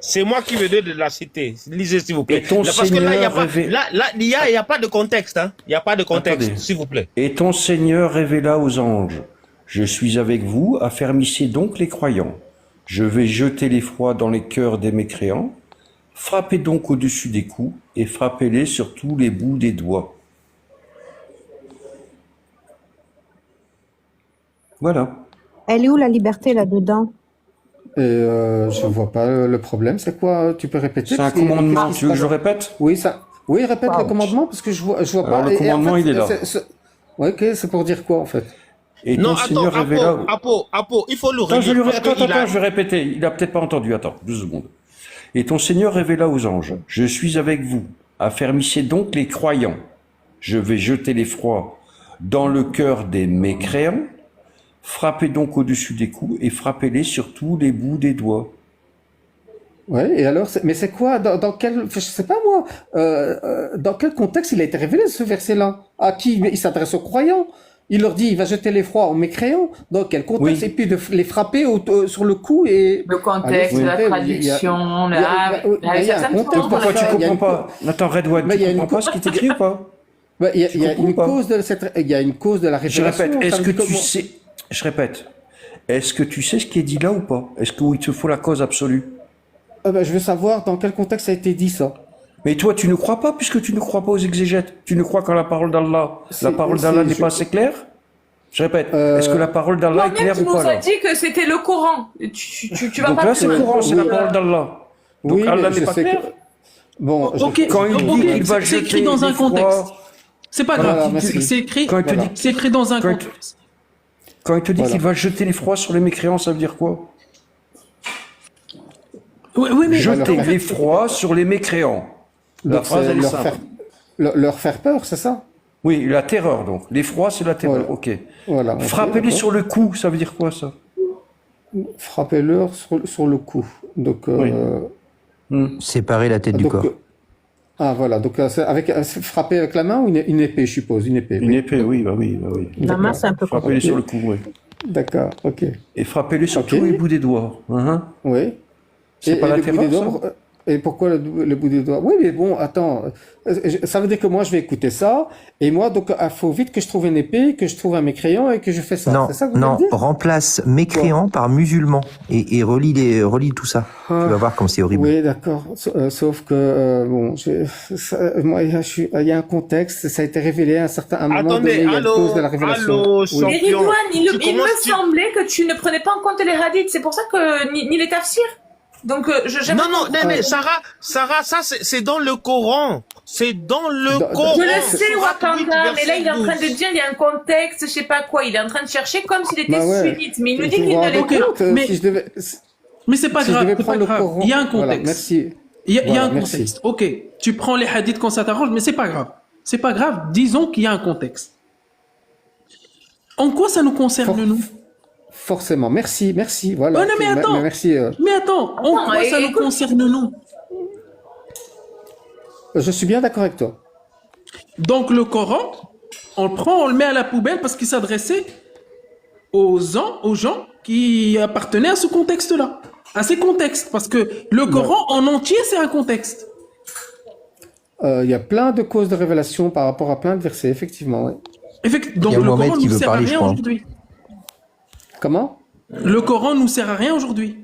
Speaker 6: C'est moi qui venais de la citer. Lisez, s'il vous plaît.
Speaker 4: Et ton
Speaker 6: Parce que là, il n'y
Speaker 4: Seigneur
Speaker 6: a pas de contexte. Hein. Il n'y a pas de contexte,
Speaker 4: Attendez.
Speaker 6: s'il vous plaît.
Speaker 4: Et ton Seigneur révéla aux anges, je suis avec vous, affermissez donc les croyants. Je vais jeter l'effroi dans les cœurs des mécréants. Frappez donc au-dessus des coups et frappez-les sur tous les bouts des doigts. Voilà.
Speaker 10: Elle est où la liberté là-dedans?
Speaker 3: Je vois pas le problème. C'est quoi? Tu peux répéter?
Speaker 4: C'est un commandement. Tu veux que je le répète?
Speaker 3: Oui, répète le commandement parce que je vois pas.
Speaker 4: Alors, le commandement, il est là.
Speaker 3: Ok, c'est pour dire quoi en fait?
Speaker 4: Et
Speaker 6: Non,
Speaker 4: ton Seigneur révéla...
Speaker 6: Apo, il faut le
Speaker 4: Attends, je
Speaker 6: redire.
Speaker 4: vais répéter. Il a peut-être pas entendu. Attends, 2 secondes. Et ton Seigneur révéla aux anges, je suis avec vous. Affermissez donc les croyants. Je vais jeter l'effroi dans le cœur des mécréants. Frappez donc au-dessus des coups et frappez-les sur tous les bouts des doigts.
Speaker 3: Ouais, et alors, mais c'est quoi, dans quel, je sais pas moi, dans quel contexte il a été révélé ce verset-là? À qui il s'adresse aux croyants? Il leur dit, il va jeter l'effroi aux mécréants. Dans quel contexte?
Speaker 4: Oui.
Speaker 3: Et puis de les frapper sur le cou et...
Speaker 2: Le contexte, la traduction,
Speaker 3: il y a un contexte.
Speaker 4: Pourquoi tu comprends pas? Attends, Redwood, tu comprends pas ce qui est écrit ou pas?
Speaker 3: Il y a une cause de cette, il y a une cause de la révélation.
Speaker 4: Je répète, je répète, est-ce que tu sais ce qui est dit là ou pas? Est-ce qu'il te faut la cause absolue?
Speaker 3: Je veux savoir dans quel contexte ça a été dit ça.
Speaker 4: Mais toi, tu ne crois pas puisque tu ne crois pas aux exégètes. Tu ne crois qu'en la parole d'Allah. La parole d'Allah n'est pas assez claire? Je répète, est-ce que la parole d'Allah est claire ou pas?
Speaker 2: Tu nous as dit que c'était le Coran. Tu vas
Speaker 4: donc
Speaker 2: pas
Speaker 4: là, c'est le Coran, c'est la parole d'Allah. Donc
Speaker 3: oui,
Speaker 4: Allah n'est pas clair.
Speaker 3: Bon,
Speaker 4: quand il dit qu'il va
Speaker 1: c'est écrit dans un contexte. C'est pas grave. C'est écrit. C'est écrit dans un contexte.
Speaker 4: Quand il te dit qu'il va jeter l'effroi sur les mécréants, ça veut dire quoi?
Speaker 1: Oui, mais
Speaker 4: jeter l'effroi sur les mécréants. La phrase, elle est simple.
Speaker 3: Leur faire peur, c'est ça?
Speaker 4: Oui, la terreur, donc. L'effroi, c'est la terreur, ok.
Speaker 3: Voilà.
Speaker 4: Frappez-les sur le cou, ça veut dire quoi, ça?
Speaker 3: Frappez-leur sur le cou. Donc,
Speaker 9: séparer la tête du corps.
Speaker 3: Ah, voilà. Donc, frapper avec la main ou une épée, je suppose? Une épée.
Speaker 4: Une épée, oui, bah oui.
Speaker 10: La main, c'est un peu
Speaker 4: frappez-les sur le cou, oui.
Speaker 3: D'accord, ok.
Speaker 4: Et frappez-les sur tous les bouts des doigts.
Speaker 3: Oui.
Speaker 4: C'est pas la terreur, ça?
Speaker 3: Et pourquoi le bout des doigts? Oui, mais bon, attends. Ça veut dire que moi, je vais écouter ça. Et moi, donc, il faut vite que je trouve une épée, que je trouve un mécréant et que je fais ça.
Speaker 9: Non,
Speaker 3: c'est ça que vous voulez dire?
Speaker 9: Remplace mécréant par musulman et relie tout ça. Tu vas voir comme c'est horrible.
Speaker 3: Oui, d'accord. Sauf que, bon, moi, il y a un contexte. Ça a été révélé à un moment donné. Il y a une cause de la révélation.
Speaker 2: Mais Ridwan, il me semblait que tu ne prenais pas en compte les hadiths. C'est pour ça que, ni les tafsirs. Donc,
Speaker 6: Non, Sarah, ça, c'est dans le Coran. C'est dans le Coran.
Speaker 2: Je le sais, Wakanda, mais là, il est en train de dire, il y a un contexte, je sais pas quoi. Il est en train de chercher comme s'il était sunnite. Mais il nous dit qu'il ne l'est pas.
Speaker 1: Mais c'est pas grave, c'est pas grave. Il y a un contexte.
Speaker 3: Voilà, merci.
Speaker 1: Il y a un contexte. Ok, tu prends les hadiths quand ça t'arrange, mais c'est pas grave. C'est pas grave, disons qu'il y a un contexte. En quoi ça nous concerne, nous?
Speaker 3: forcément. Merci, voilà.
Speaker 1: Oh non, mais attends.
Speaker 3: Merci.
Speaker 1: Mais attends, en quoi ça nous concerne, nous?
Speaker 3: Je suis bien d'accord avec toi.
Speaker 1: Donc le Coran, on le prend, on le met à la poubelle parce qu'il s'adressait aux gens qui appartenaient à ce contexte-là, à ces contextes, parce que le Coran en entier, c'est un contexte.
Speaker 3: Il y a plein de causes de révélation par rapport à plein de versets, effectivement. Ouais.
Speaker 1: Donc le Coran nous sert à rien aujourd'hui.
Speaker 3: Comment?
Speaker 1: Le Coran nous sert à rien aujourd'hui.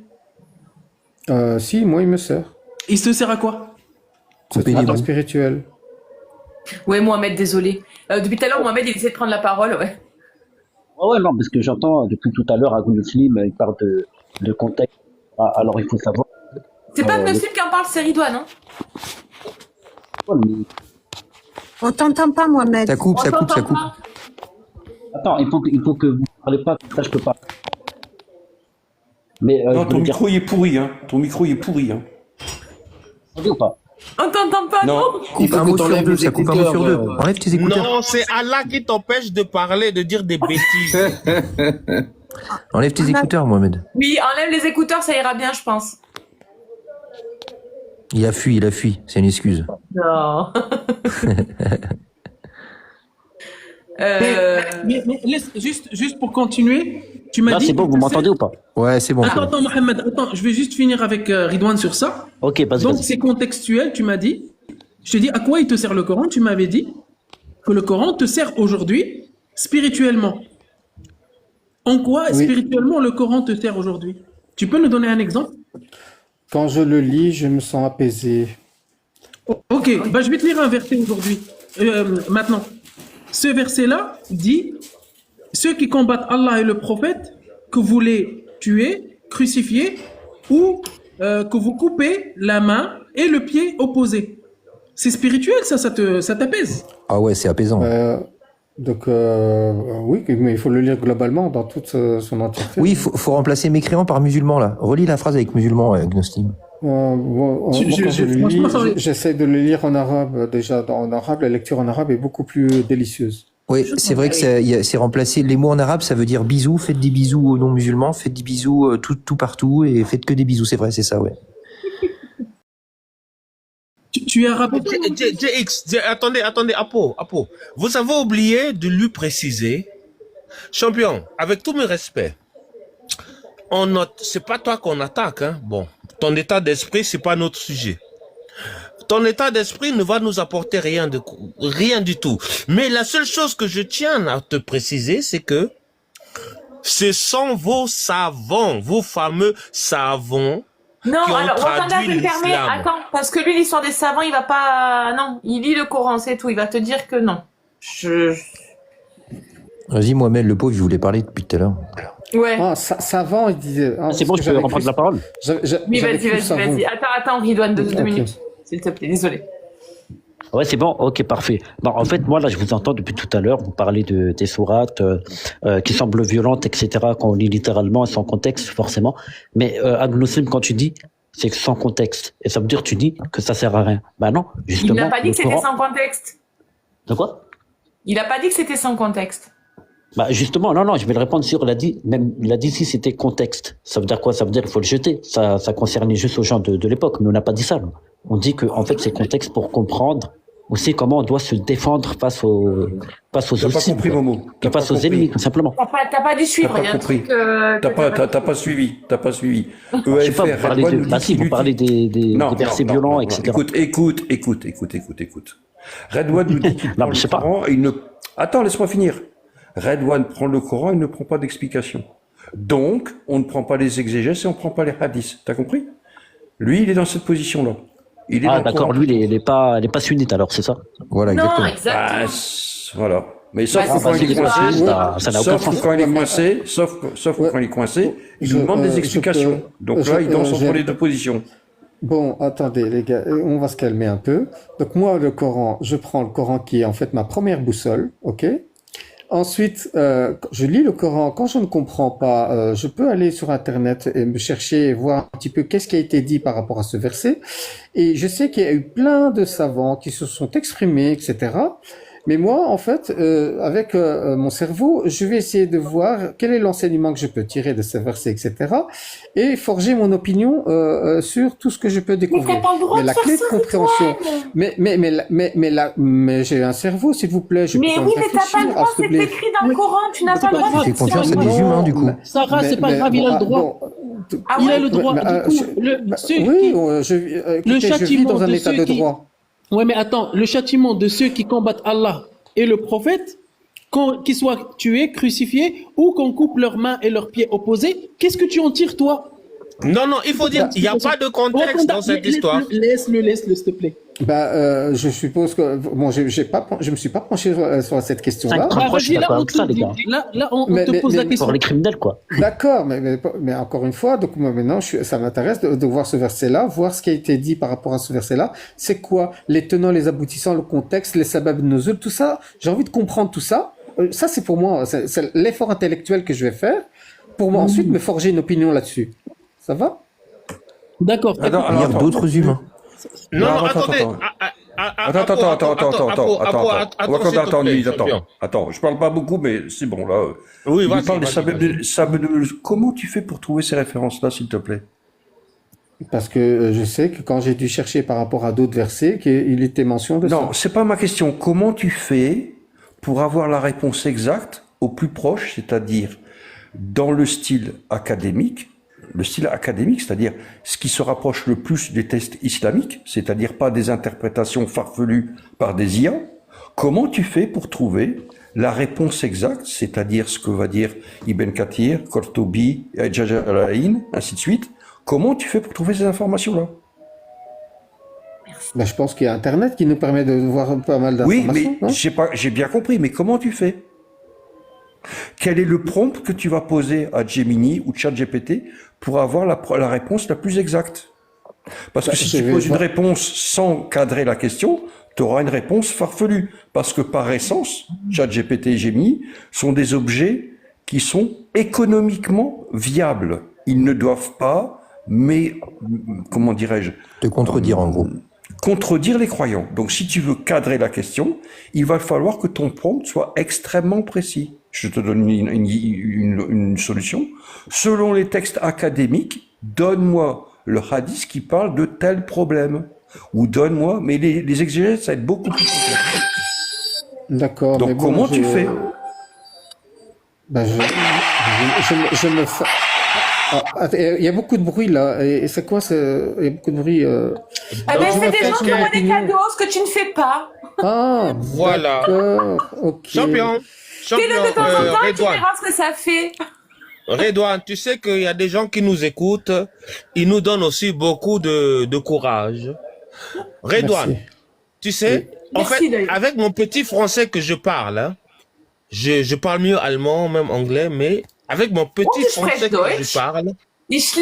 Speaker 3: Si, moi il me sert.
Speaker 1: Il se sert à quoi?
Speaker 3: C'est un spirituel.
Speaker 2: Ouais, Mohamed, désolé. Depuis tout à l'heure, Mohamed, il essaie de prendre la parole, ouais.
Speaker 11: Ouais, non, parce que j'entends depuis tout à l'heure Abou Muslim, il parle de contexte. Alors il faut savoir.
Speaker 2: C'est pas Muslim qui en parle, c'est Ridouane, hein.
Speaker 10: On t'entend pas, Mohamed.
Speaker 9: Ça coupe.
Speaker 11: Attends, il faut que vous ne parlez pas, ça je peux pas. Mais,
Speaker 4: non, ton micro il est pourri, hein. Ton micro il est pourri, hein.
Speaker 11: Entendez ou pas?
Speaker 2: On t'entend pas, non?
Speaker 9: Coupe un mot sur deux, ça coupe un mot sur deux. Enlève tes écouteurs.
Speaker 6: Non, c'est Allah qui t'empêche de parler, de dire des bêtises.
Speaker 9: Enlève tes écouteurs, Mohamed.
Speaker 2: Oui, enlève les écouteurs, ça ira bien, je pense.
Speaker 9: Il a fui, c'est une excuse.
Speaker 2: Non.
Speaker 1: Mais laisse, juste pour continuer, tu m'as
Speaker 11: Là,
Speaker 1: dit...
Speaker 11: c'est bon, vous m'entendez ou pas?
Speaker 9: Ouais, c'est bon.
Speaker 1: Attends, Mohamed, je vais juste finir avec Ridouane sur ça.
Speaker 11: Ok, vas-y.
Speaker 1: Donc, c'est contextuel, tu m'as dit. Je t'ai dit, à quoi il te sert le Coran? Tu m'avais dit que le Coran te sert aujourd'hui spirituellement. En quoi, spirituellement, le Coran te sert aujourd'hui? Tu peux nous donner un exemple?
Speaker 3: Quand je le lis, je me sens apaisé.
Speaker 1: Ok, je vais te lire un verset aujourd'hui. Maintenant, ce verset-là dit « Ceux qui combattent Allah et le prophète, que vous les tuez, crucifiez, ou que vous coupez la main et le pied opposé. » C'est spirituel, ça t'apaise.
Speaker 9: Ah ouais, c'est apaisant.
Speaker 3: Oui, mais il faut le lire globalement dans toute son entièreté.
Speaker 9: Oui, il faut remplacer mécréant par musulman, là. Relis la phrase avec musulman, Gnostim.
Speaker 3: J'essaie de le lire en arabe. Déjà, en arabe, la lecture en arabe est beaucoup plus délicieuse.
Speaker 9: Oui, c'est vrai que c'est remplacé. Les mots en arabe, ça veut dire bisous. Faites des bisous aux non-musulmans. Faites des bisous tout partout. Et faites que des bisous. C'est vrai, c'est ça, ouais.
Speaker 1: Tu es arabe.
Speaker 6: Attendez, Apo. Vous avez oublié de lui préciser, champion, avec tous mes respects, c'est pas toi qu'on attaque, hein. Bon, ton état d'esprit, c'est pas notre sujet. Ton état d'esprit ne va nous apporter rien du tout. Mais la seule chose que je tiens à te préciser, c'est que ce sont vos savants, vos fameux savants.
Speaker 2: Non, alors, Wakanda, je me permets, attends, parce que lui, l'histoire des savants, il va pas, non, il lit le Coran, c'est tout, il va te dire que non.
Speaker 9: Vas-y, Mohamed, le pauvre, je voulais parler depuis tout à l'heure.
Speaker 2: Ouais.
Speaker 3: Ah, savant, il disait.
Speaker 11: C'est bon, je peux reprendre la parole?
Speaker 2: Oui, vas-y. Attends, Ridouane, deux minutes, s'il te plaît, désolé.
Speaker 11: Ouais, c'est bon, ok, parfait. Bon, en fait, moi, là, je vous entends depuis tout à l'heure, vous parlez des sourates qui semblent violentes, etc., quand on lit littéralement et sans contexte, forcément. Mais Agnosim, quand tu dis, c'est sans contexte, et ça veut dire tu dis que ça sert à rien. Bah non, justement.
Speaker 2: Il n'a pas dit que c'était sans contexte.
Speaker 11: De quoi?
Speaker 2: Il n'a pas dit que c'était sans contexte.
Speaker 11: Bah justement, non, je vais le répondre sur, il a dit si c'était contexte. Ça veut dire quoi? Ça veut dire qu'il faut le jeter. Ça concernait juste aux gens de l'époque, mais on n'a pas dit ça. Non. On dit que en fait c'est contexte pour comprendre aussi comment on doit se défendre face aux
Speaker 4: T'as pas compris, Momo.
Speaker 11: Face aux ennemis, tout simplement.
Speaker 2: T'as pas dû suivre.
Speaker 4: T'as pas compris. T'as pas suivi.
Speaker 11: Je sais pas, vous parlez des versets violents, etc.
Speaker 4: Écoute. Red One nous dit qu'il prend le Coran et il ne... Attends, laisse-moi finir. Red One prend le Coran, il ne prend pas d'explication. Donc, on ne prend pas les exégèses et on ne prend pas les hadiths. T'as compris? Lui, il est dans cette position-là.
Speaker 11: Ah, d'accord, lui, il est pas sunnite, alors, c'est ça?
Speaker 9: Voilà,
Speaker 2: exactement.
Speaker 9: Non,
Speaker 2: exactement.
Speaker 4: Voilà. Mais sauf quand il est coincé, sauf quand il est coincé, il nous demande des explications. Donc là, il danse entre les deux positions.
Speaker 3: Bon, attendez, les gars, on va se calmer un peu. Donc moi, le Coran, je prends le Coran qui est en fait ma première boussole, ok? Ensuite, je lis le Coran. Quand je ne comprends pas, je peux aller sur Internet et me chercher et voir un petit peu qu'est-ce qui a été dit par rapport à ce verset. Et je sais qu'il y a eu plein de savants qui se sont exprimés, etc. Mais moi, en fait, avec mon cerveau, je vais essayer de voir quel est l'enseignement que je peux tirer de ces versets, etc., et forger mon opinion sur tout ce que je peux découvrir.
Speaker 2: Mais t'as pas le droit
Speaker 3: Mais la
Speaker 2: de faire
Speaker 3: clé
Speaker 2: ça,
Speaker 3: de compréhension, mais j'ai un cerveau, s'il vous plaît. Je peux
Speaker 2: Mais
Speaker 3: quand
Speaker 2: oui,
Speaker 3: même
Speaker 2: mais t'as pas le
Speaker 3: réfléchir,
Speaker 2: droit,
Speaker 3: s'il te
Speaker 2: c'est
Speaker 3: plaît.
Speaker 2: écrit dans le Coran, tu n'as
Speaker 12: C'est
Speaker 2: pas le
Speaker 12: pas
Speaker 2: droit
Speaker 12: grave.
Speaker 9: Fais
Speaker 2: de
Speaker 9: confiance à
Speaker 2: faire
Speaker 9: des
Speaker 2: ça.
Speaker 9: humains, du coup.
Speaker 12: Sarah, c'est pas grave, il a le droit.
Speaker 2: Ah
Speaker 12: Il a
Speaker 2: ouais
Speaker 12: le droit. Du coup,
Speaker 3: oui, écoutez, je vis
Speaker 12: châtiment
Speaker 3: dans un
Speaker 12: de
Speaker 3: état
Speaker 12: ceux
Speaker 3: de
Speaker 12: qui-
Speaker 3: droit.
Speaker 12: Ouais, mais attends, le châtiment de ceux qui combattent Allah et le prophète, qu'ils soient tués, crucifiés, ou qu'on coupe leurs mains et leurs pieds opposés, qu'est-ce que tu en tires, toi?
Speaker 6: Non, il faut dire, il n'y a pas de contexte dans cette histoire.
Speaker 12: Laisse-le, s'il te plaît.
Speaker 3: Je suppose que bon, je me suis pas penché sur cette question-là.
Speaker 11: Cinq proches,
Speaker 12: Vas-y, là,
Speaker 11: d'accord,
Speaker 12: on
Speaker 11: avec ça,
Speaker 12: te,
Speaker 11: les gars.
Speaker 12: là, on te pose la question.
Speaker 11: Pour les criminels, quoi.
Speaker 3: D'accord, mais encore une fois, donc moi maintenant, ça m'intéresse de voir ce verset-là, voir ce qui a été dit par rapport à ce verset-là. C'est quoi les tenants, les aboutissants, le contexte, les sabab nuzul, tout ça. J'ai envie de comprendre tout ça. Ça, c'est pour moi, c'est l'effort intellectuel que je vais faire pour moi ensuite me forger une opinion là-dessus. Ça va?
Speaker 12: D'accord.
Speaker 9: Il y a d'autres humains.
Speaker 6: Non,
Speaker 4: Attends,
Speaker 6: attendez.
Speaker 4: on va qu'on attendre, attends, je parle pas beaucoup, mais c'est bon, là.
Speaker 6: Oui,
Speaker 4: Il
Speaker 6: vas-y,
Speaker 4: parle des
Speaker 6: vas-y.
Speaker 4: sabab de... Comment tu fais pour trouver ces références-là, s'il te plaît?
Speaker 3: Parce que je sais que quand j'ai dû chercher par rapport à d'autres versets, qu'il était mention de ça.
Speaker 4: Non, c'est pas ma question. Comment tu fais pour avoir la réponse exacte au plus proche, c'est-à-dire dans le style académique, c'est-à-dire ce qui se rapproche le plus des tests islamiques, c'est-à-dire pas des interprétations farfelues par des IA. Comment tu fais pour trouver la réponse exacte, c'est-à-dire ce que va dire Ibn Kathir, Qurtubi, Jalalain, ainsi de suite? Comment tu fais pour trouver ces informations-là?
Speaker 3: Je pense qu'il y a Internet qui nous permet de voir pas mal d'informations.
Speaker 4: Oui, mais j'ai bien compris, mais comment tu fais? Quel est le prompt que tu vas poser à Gemini ou ChatGPT pour avoir la réponse la plus exacte? Parce que si tu poses une réponse sans cadrer la question, tu auras une réponse farfelue. Parce que par essence, ChatGPT et Gemini sont des objets qui sont économiquement viables. Ils ne doivent pas, mais comment dirais-je?
Speaker 9: Te contredire, en gros.
Speaker 4: Contredire les croyants. Donc si tu veux cadrer la question, il va falloir que ton prompt soit extrêmement précis. Je te donne une solution. Selon les textes académiques, donne-moi le hadith qui parle de tel problème. Ou donne-moi, mais les exégèses, ça va être beaucoup plus complexe.
Speaker 3: D'accord.
Speaker 4: Donc comment tu fais?
Speaker 3: Je me fais... il y a beaucoup de bruit là. Et c'est quoi il y a beaucoup de bruit.
Speaker 2: C'est des gens qui envoient des cadeaux, ce que tu ne fais pas.
Speaker 3: Ah,
Speaker 6: voilà.
Speaker 3: Ok.
Speaker 6: Champion.
Speaker 2: Fais-le de temps en temps et tu verras ce que ça fait.
Speaker 6: Redouane, tu sais qu'il y a des gens qui nous écoutent, ils nous donnent aussi beaucoup de courage. Redouane, tu sais, en fait, avec mon petit français que je parle, hein, je parle mieux allemand, même anglais, mais avec mon petit français que je parle,
Speaker 2: ich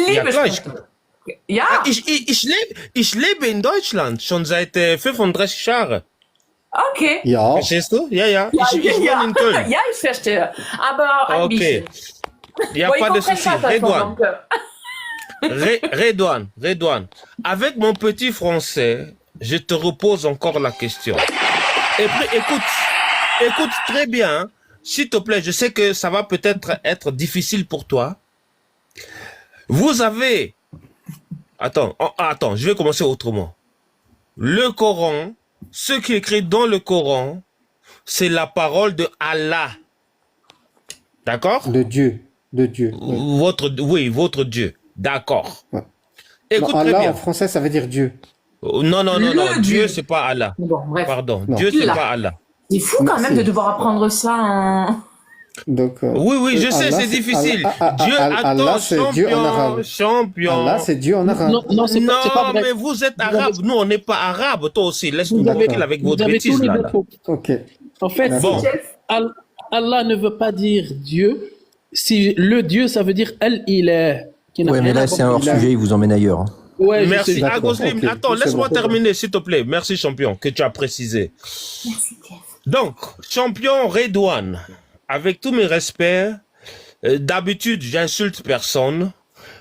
Speaker 6: lebe in Deutschland, schon seit 35 Jahren.
Speaker 2: Okay.
Speaker 3: Ja.
Speaker 6: Verstehst du? Ja. Ich wohne in Köln.
Speaker 2: Ja, ich verstehe. Aber ein bisschen.
Speaker 6: Il n'y a pas de souci. Redouane. Avec mon petit français, je te repose encore la question. Et puis, écoute très bien, s'il te plaît, je sais que ça va peut-être être difficile pour toi. Vous avez... Attends, je vais commencer autrement. Le Coran, ce qui est écrit dans le Coran, c'est la parole de Allah. D'accord?
Speaker 3: De Dieu.
Speaker 6: Oui. Votre Dieu. D'accord. Ouais. Écoute
Speaker 3: non, Allah,
Speaker 6: très bien.
Speaker 3: En français, ça veut dire Dieu.
Speaker 6: Non. Dieu, c'est pas Allah.
Speaker 2: Bon, bref.
Speaker 6: Pardon. Non. Dieu, c'est pas Allah.
Speaker 2: C'est fou quand même de devoir apprendre ça en...
Speaker 3: Donc,
Speaker 6: oui, je sais, c'est difficile.
Speaker 3: Allah, c'est Dieu en arabe.
Speaker 6: Champion.
Speaker 3: Allah, c'est Dieu en arabe.
Speaker 12: Non, c'est pas vrai.
Speaker 6: Mais vous êtes arabe. Nous, on n'est pas arabe. Toi aussi, laisse-nous tranquille avec votre bêtise là.
Speaker 3: Ok.
Speaker 12: En fait, Allah ne veut pas dire Dieu. Si le Dieu, ça veut dire Al-Ilah.
Speaker 9: Ouais, mais là, c'est un hors-sujet, il vous emmène ailleurs.
Speaker 12: Ouais,
Speaker 6: merci. Agoslim, attends, laisse-moi terminer, s'il te plaît. Merci, champion, que tu as précisé.
Speaker 2: Merci, Kev.
Speaker 6: Donc, champion Redouane, avec tous mes respects, d'habitude, j'insulte personne.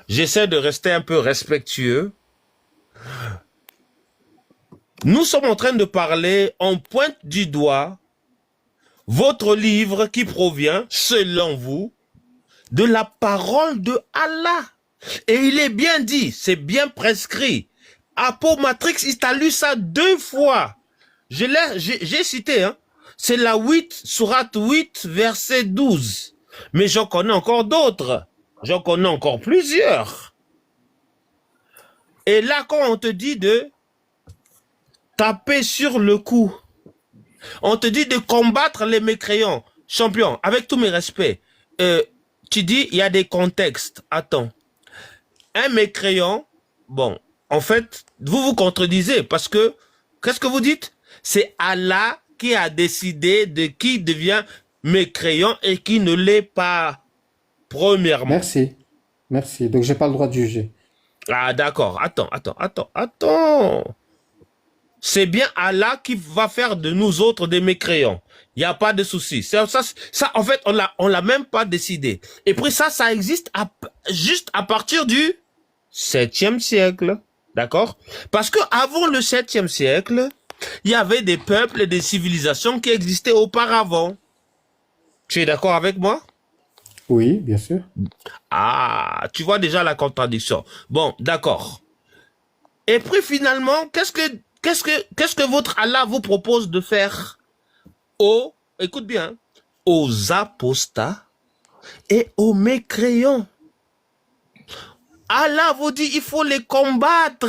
Speaker 6: J'essaie de rester un peu respectueux. Nous sommes en train de parler, on pointe du doigt votre livre qui provient, selon vous, de la parole de Allah. Et il est bien dit, c'est bien prescrit. Apomatrix, il t'a lu ça 2 fois. J'ai cité, hein. C'est la 8, sourate 8, verset 12. Mais j'en connais encore d'autres. J'en connais encore plusieurs. Et là, quand on te dit de taper sur le cou, on te dit de combattre les mécréants. Champion, avec tous mes respects, tu dis, il y a des contextes. Attends. Un mécréant, bon, en fait, vous vous contredisez parce que, qu'est-ce que vous dites? C'est Allah qui a décidé de qui devient mécréant et qui ne l'est pas, premièrement.
Speaker 3: Merci. Merci. Donc, j'ai pas le droit de juger.
Speaker 6: Ah, d'accord. Attends. C'est bien Allah qui va faire de nous autres des mécréants. Il n'y a pas de souci. Ça, en fait, on l'a même pas décidé. Et puis ça existe juste à partir du 7e siècle. D'accord? Parce que avant le 7e siècle, il y avait des peuples et des civilisations qui existaient auparavant. Tu es d'accord avec moi?
Speaker 3: Oui, bien sûr.
Speaker 6: Ah, tu vois déjà la contradiction. Bon, d'accord. Et puis finalement, qu'est-ce que votre Allah vous propose de faire écoute bien, aux apostats et aux mécréants? Allah vous dit, il faut les combattre.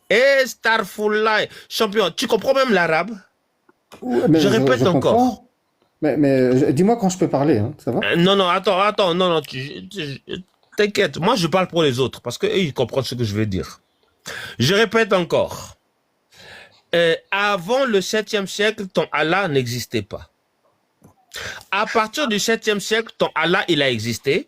Speaker 6: Et Starfullah, champion, tu comprends même l'arabe?
Speaker 3: Mais
Speaker 6: je répète
Speaker 3: je
Speaker 6: encore.
Speaker 3: comprends. Mais dis-moi quand je peux parler, hein, ça va?
Speaker 6: Non, attends, non, t'inquiète, moi je parle pour les autres, parce qu'eux, ils comprennent ce que je veux dire. Je répète encore. Avant le 7e siècle, ton Allah n'existait pas. À partir du 7e siècle, ton Allah, il a existé.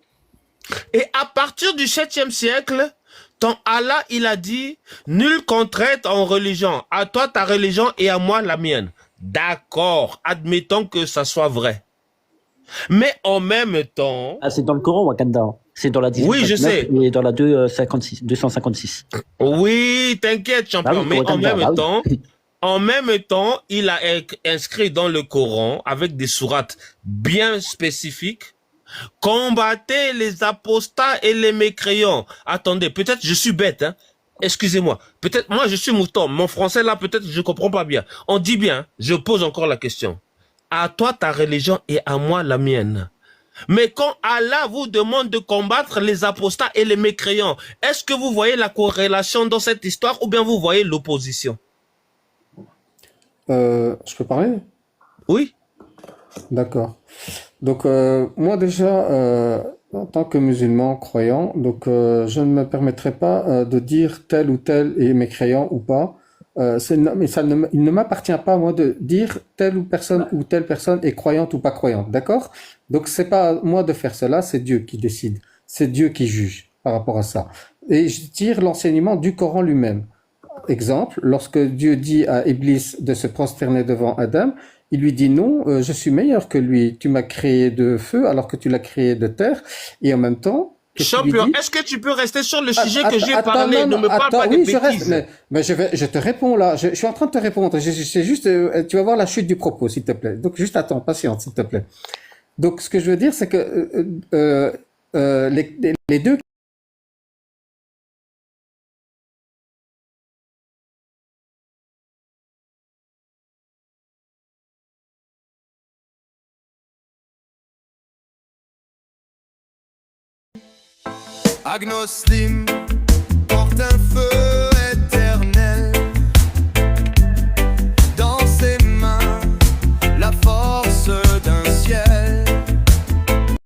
Speaker 6: Et à partir du 7e siècle, ton Allah, il a dit, nul contrainte en religion. À toi, ta religion et à moi, la mienne. D'accord, admettons que ça soit vrai. Mais en même temps...
Speaker 11: Ah, c'est dans le Coran, Wakanda. C'est dans la 18.
Speaker 6: Oui, je sais.
Speaker 11: Et dans la 256.
Speaker 6: Oui, t'inquiète, champion.
Speaker 11: oui,
Speaker 6: mais
Speaker 11: Wakanda,
Speaker 6: en même temps, il a inscrit dans le Coran, avec des sourates bien spécifiques, combattez les apostats et les mécréants. Attendez, peut-être je suis bête, hein. Excusez-moi. Peut-être, moi je suis mouton. Mon français là, peut-être je comprends pas bien. On dit bien, je pose encore la question. À toi ta religion et à moi la mienne. Mais quand Allah vous demande de combattre les apostats et les mécréants, est-ce que vous voyez la corrélation dans cette histoire ou bien vous voyez l'opposition?
Speaker 3: Je peux parler?
Speaker 6: Oui.
Speaker 3: D'accord. Donc, moi déjà, en tant que musulman croyant, donc je ne me permettrai pas de dire tel ou tel est mécréant ou pas. Mais il ne m'appartient pas à moi de dire telle personne est croyante ou pas croyante, d'accord? Donc c'est pas à moi de faire cela, c'est Dieu qui décide, c'est Dieu qui juge par rapport à ça. Et je tire l'enseignement du Coran lui-même. Exemple, lorsque Dieu dit à Iblis de se prosterner devant Adam, il lui dit non, je suis meilleur que lui. Tu m'as créé de feu alors que tu l'as créé de terre. Et en même temps,
Speaker 6: champion, est-ce que tu peux rester sur le sujet que j'ai parlé? Ne me parle pas de bêtises.
Speaker 3: Je reste, mais je te réponds là. Je suis en train de te répondre. C'est juste, tu vas voir la chute du propos, s'il te plaît. Donc juste attends, patiente, s'il te plaît. Donc ce que je veux dire, c'est que les deux
Speaker 13: Agnoslim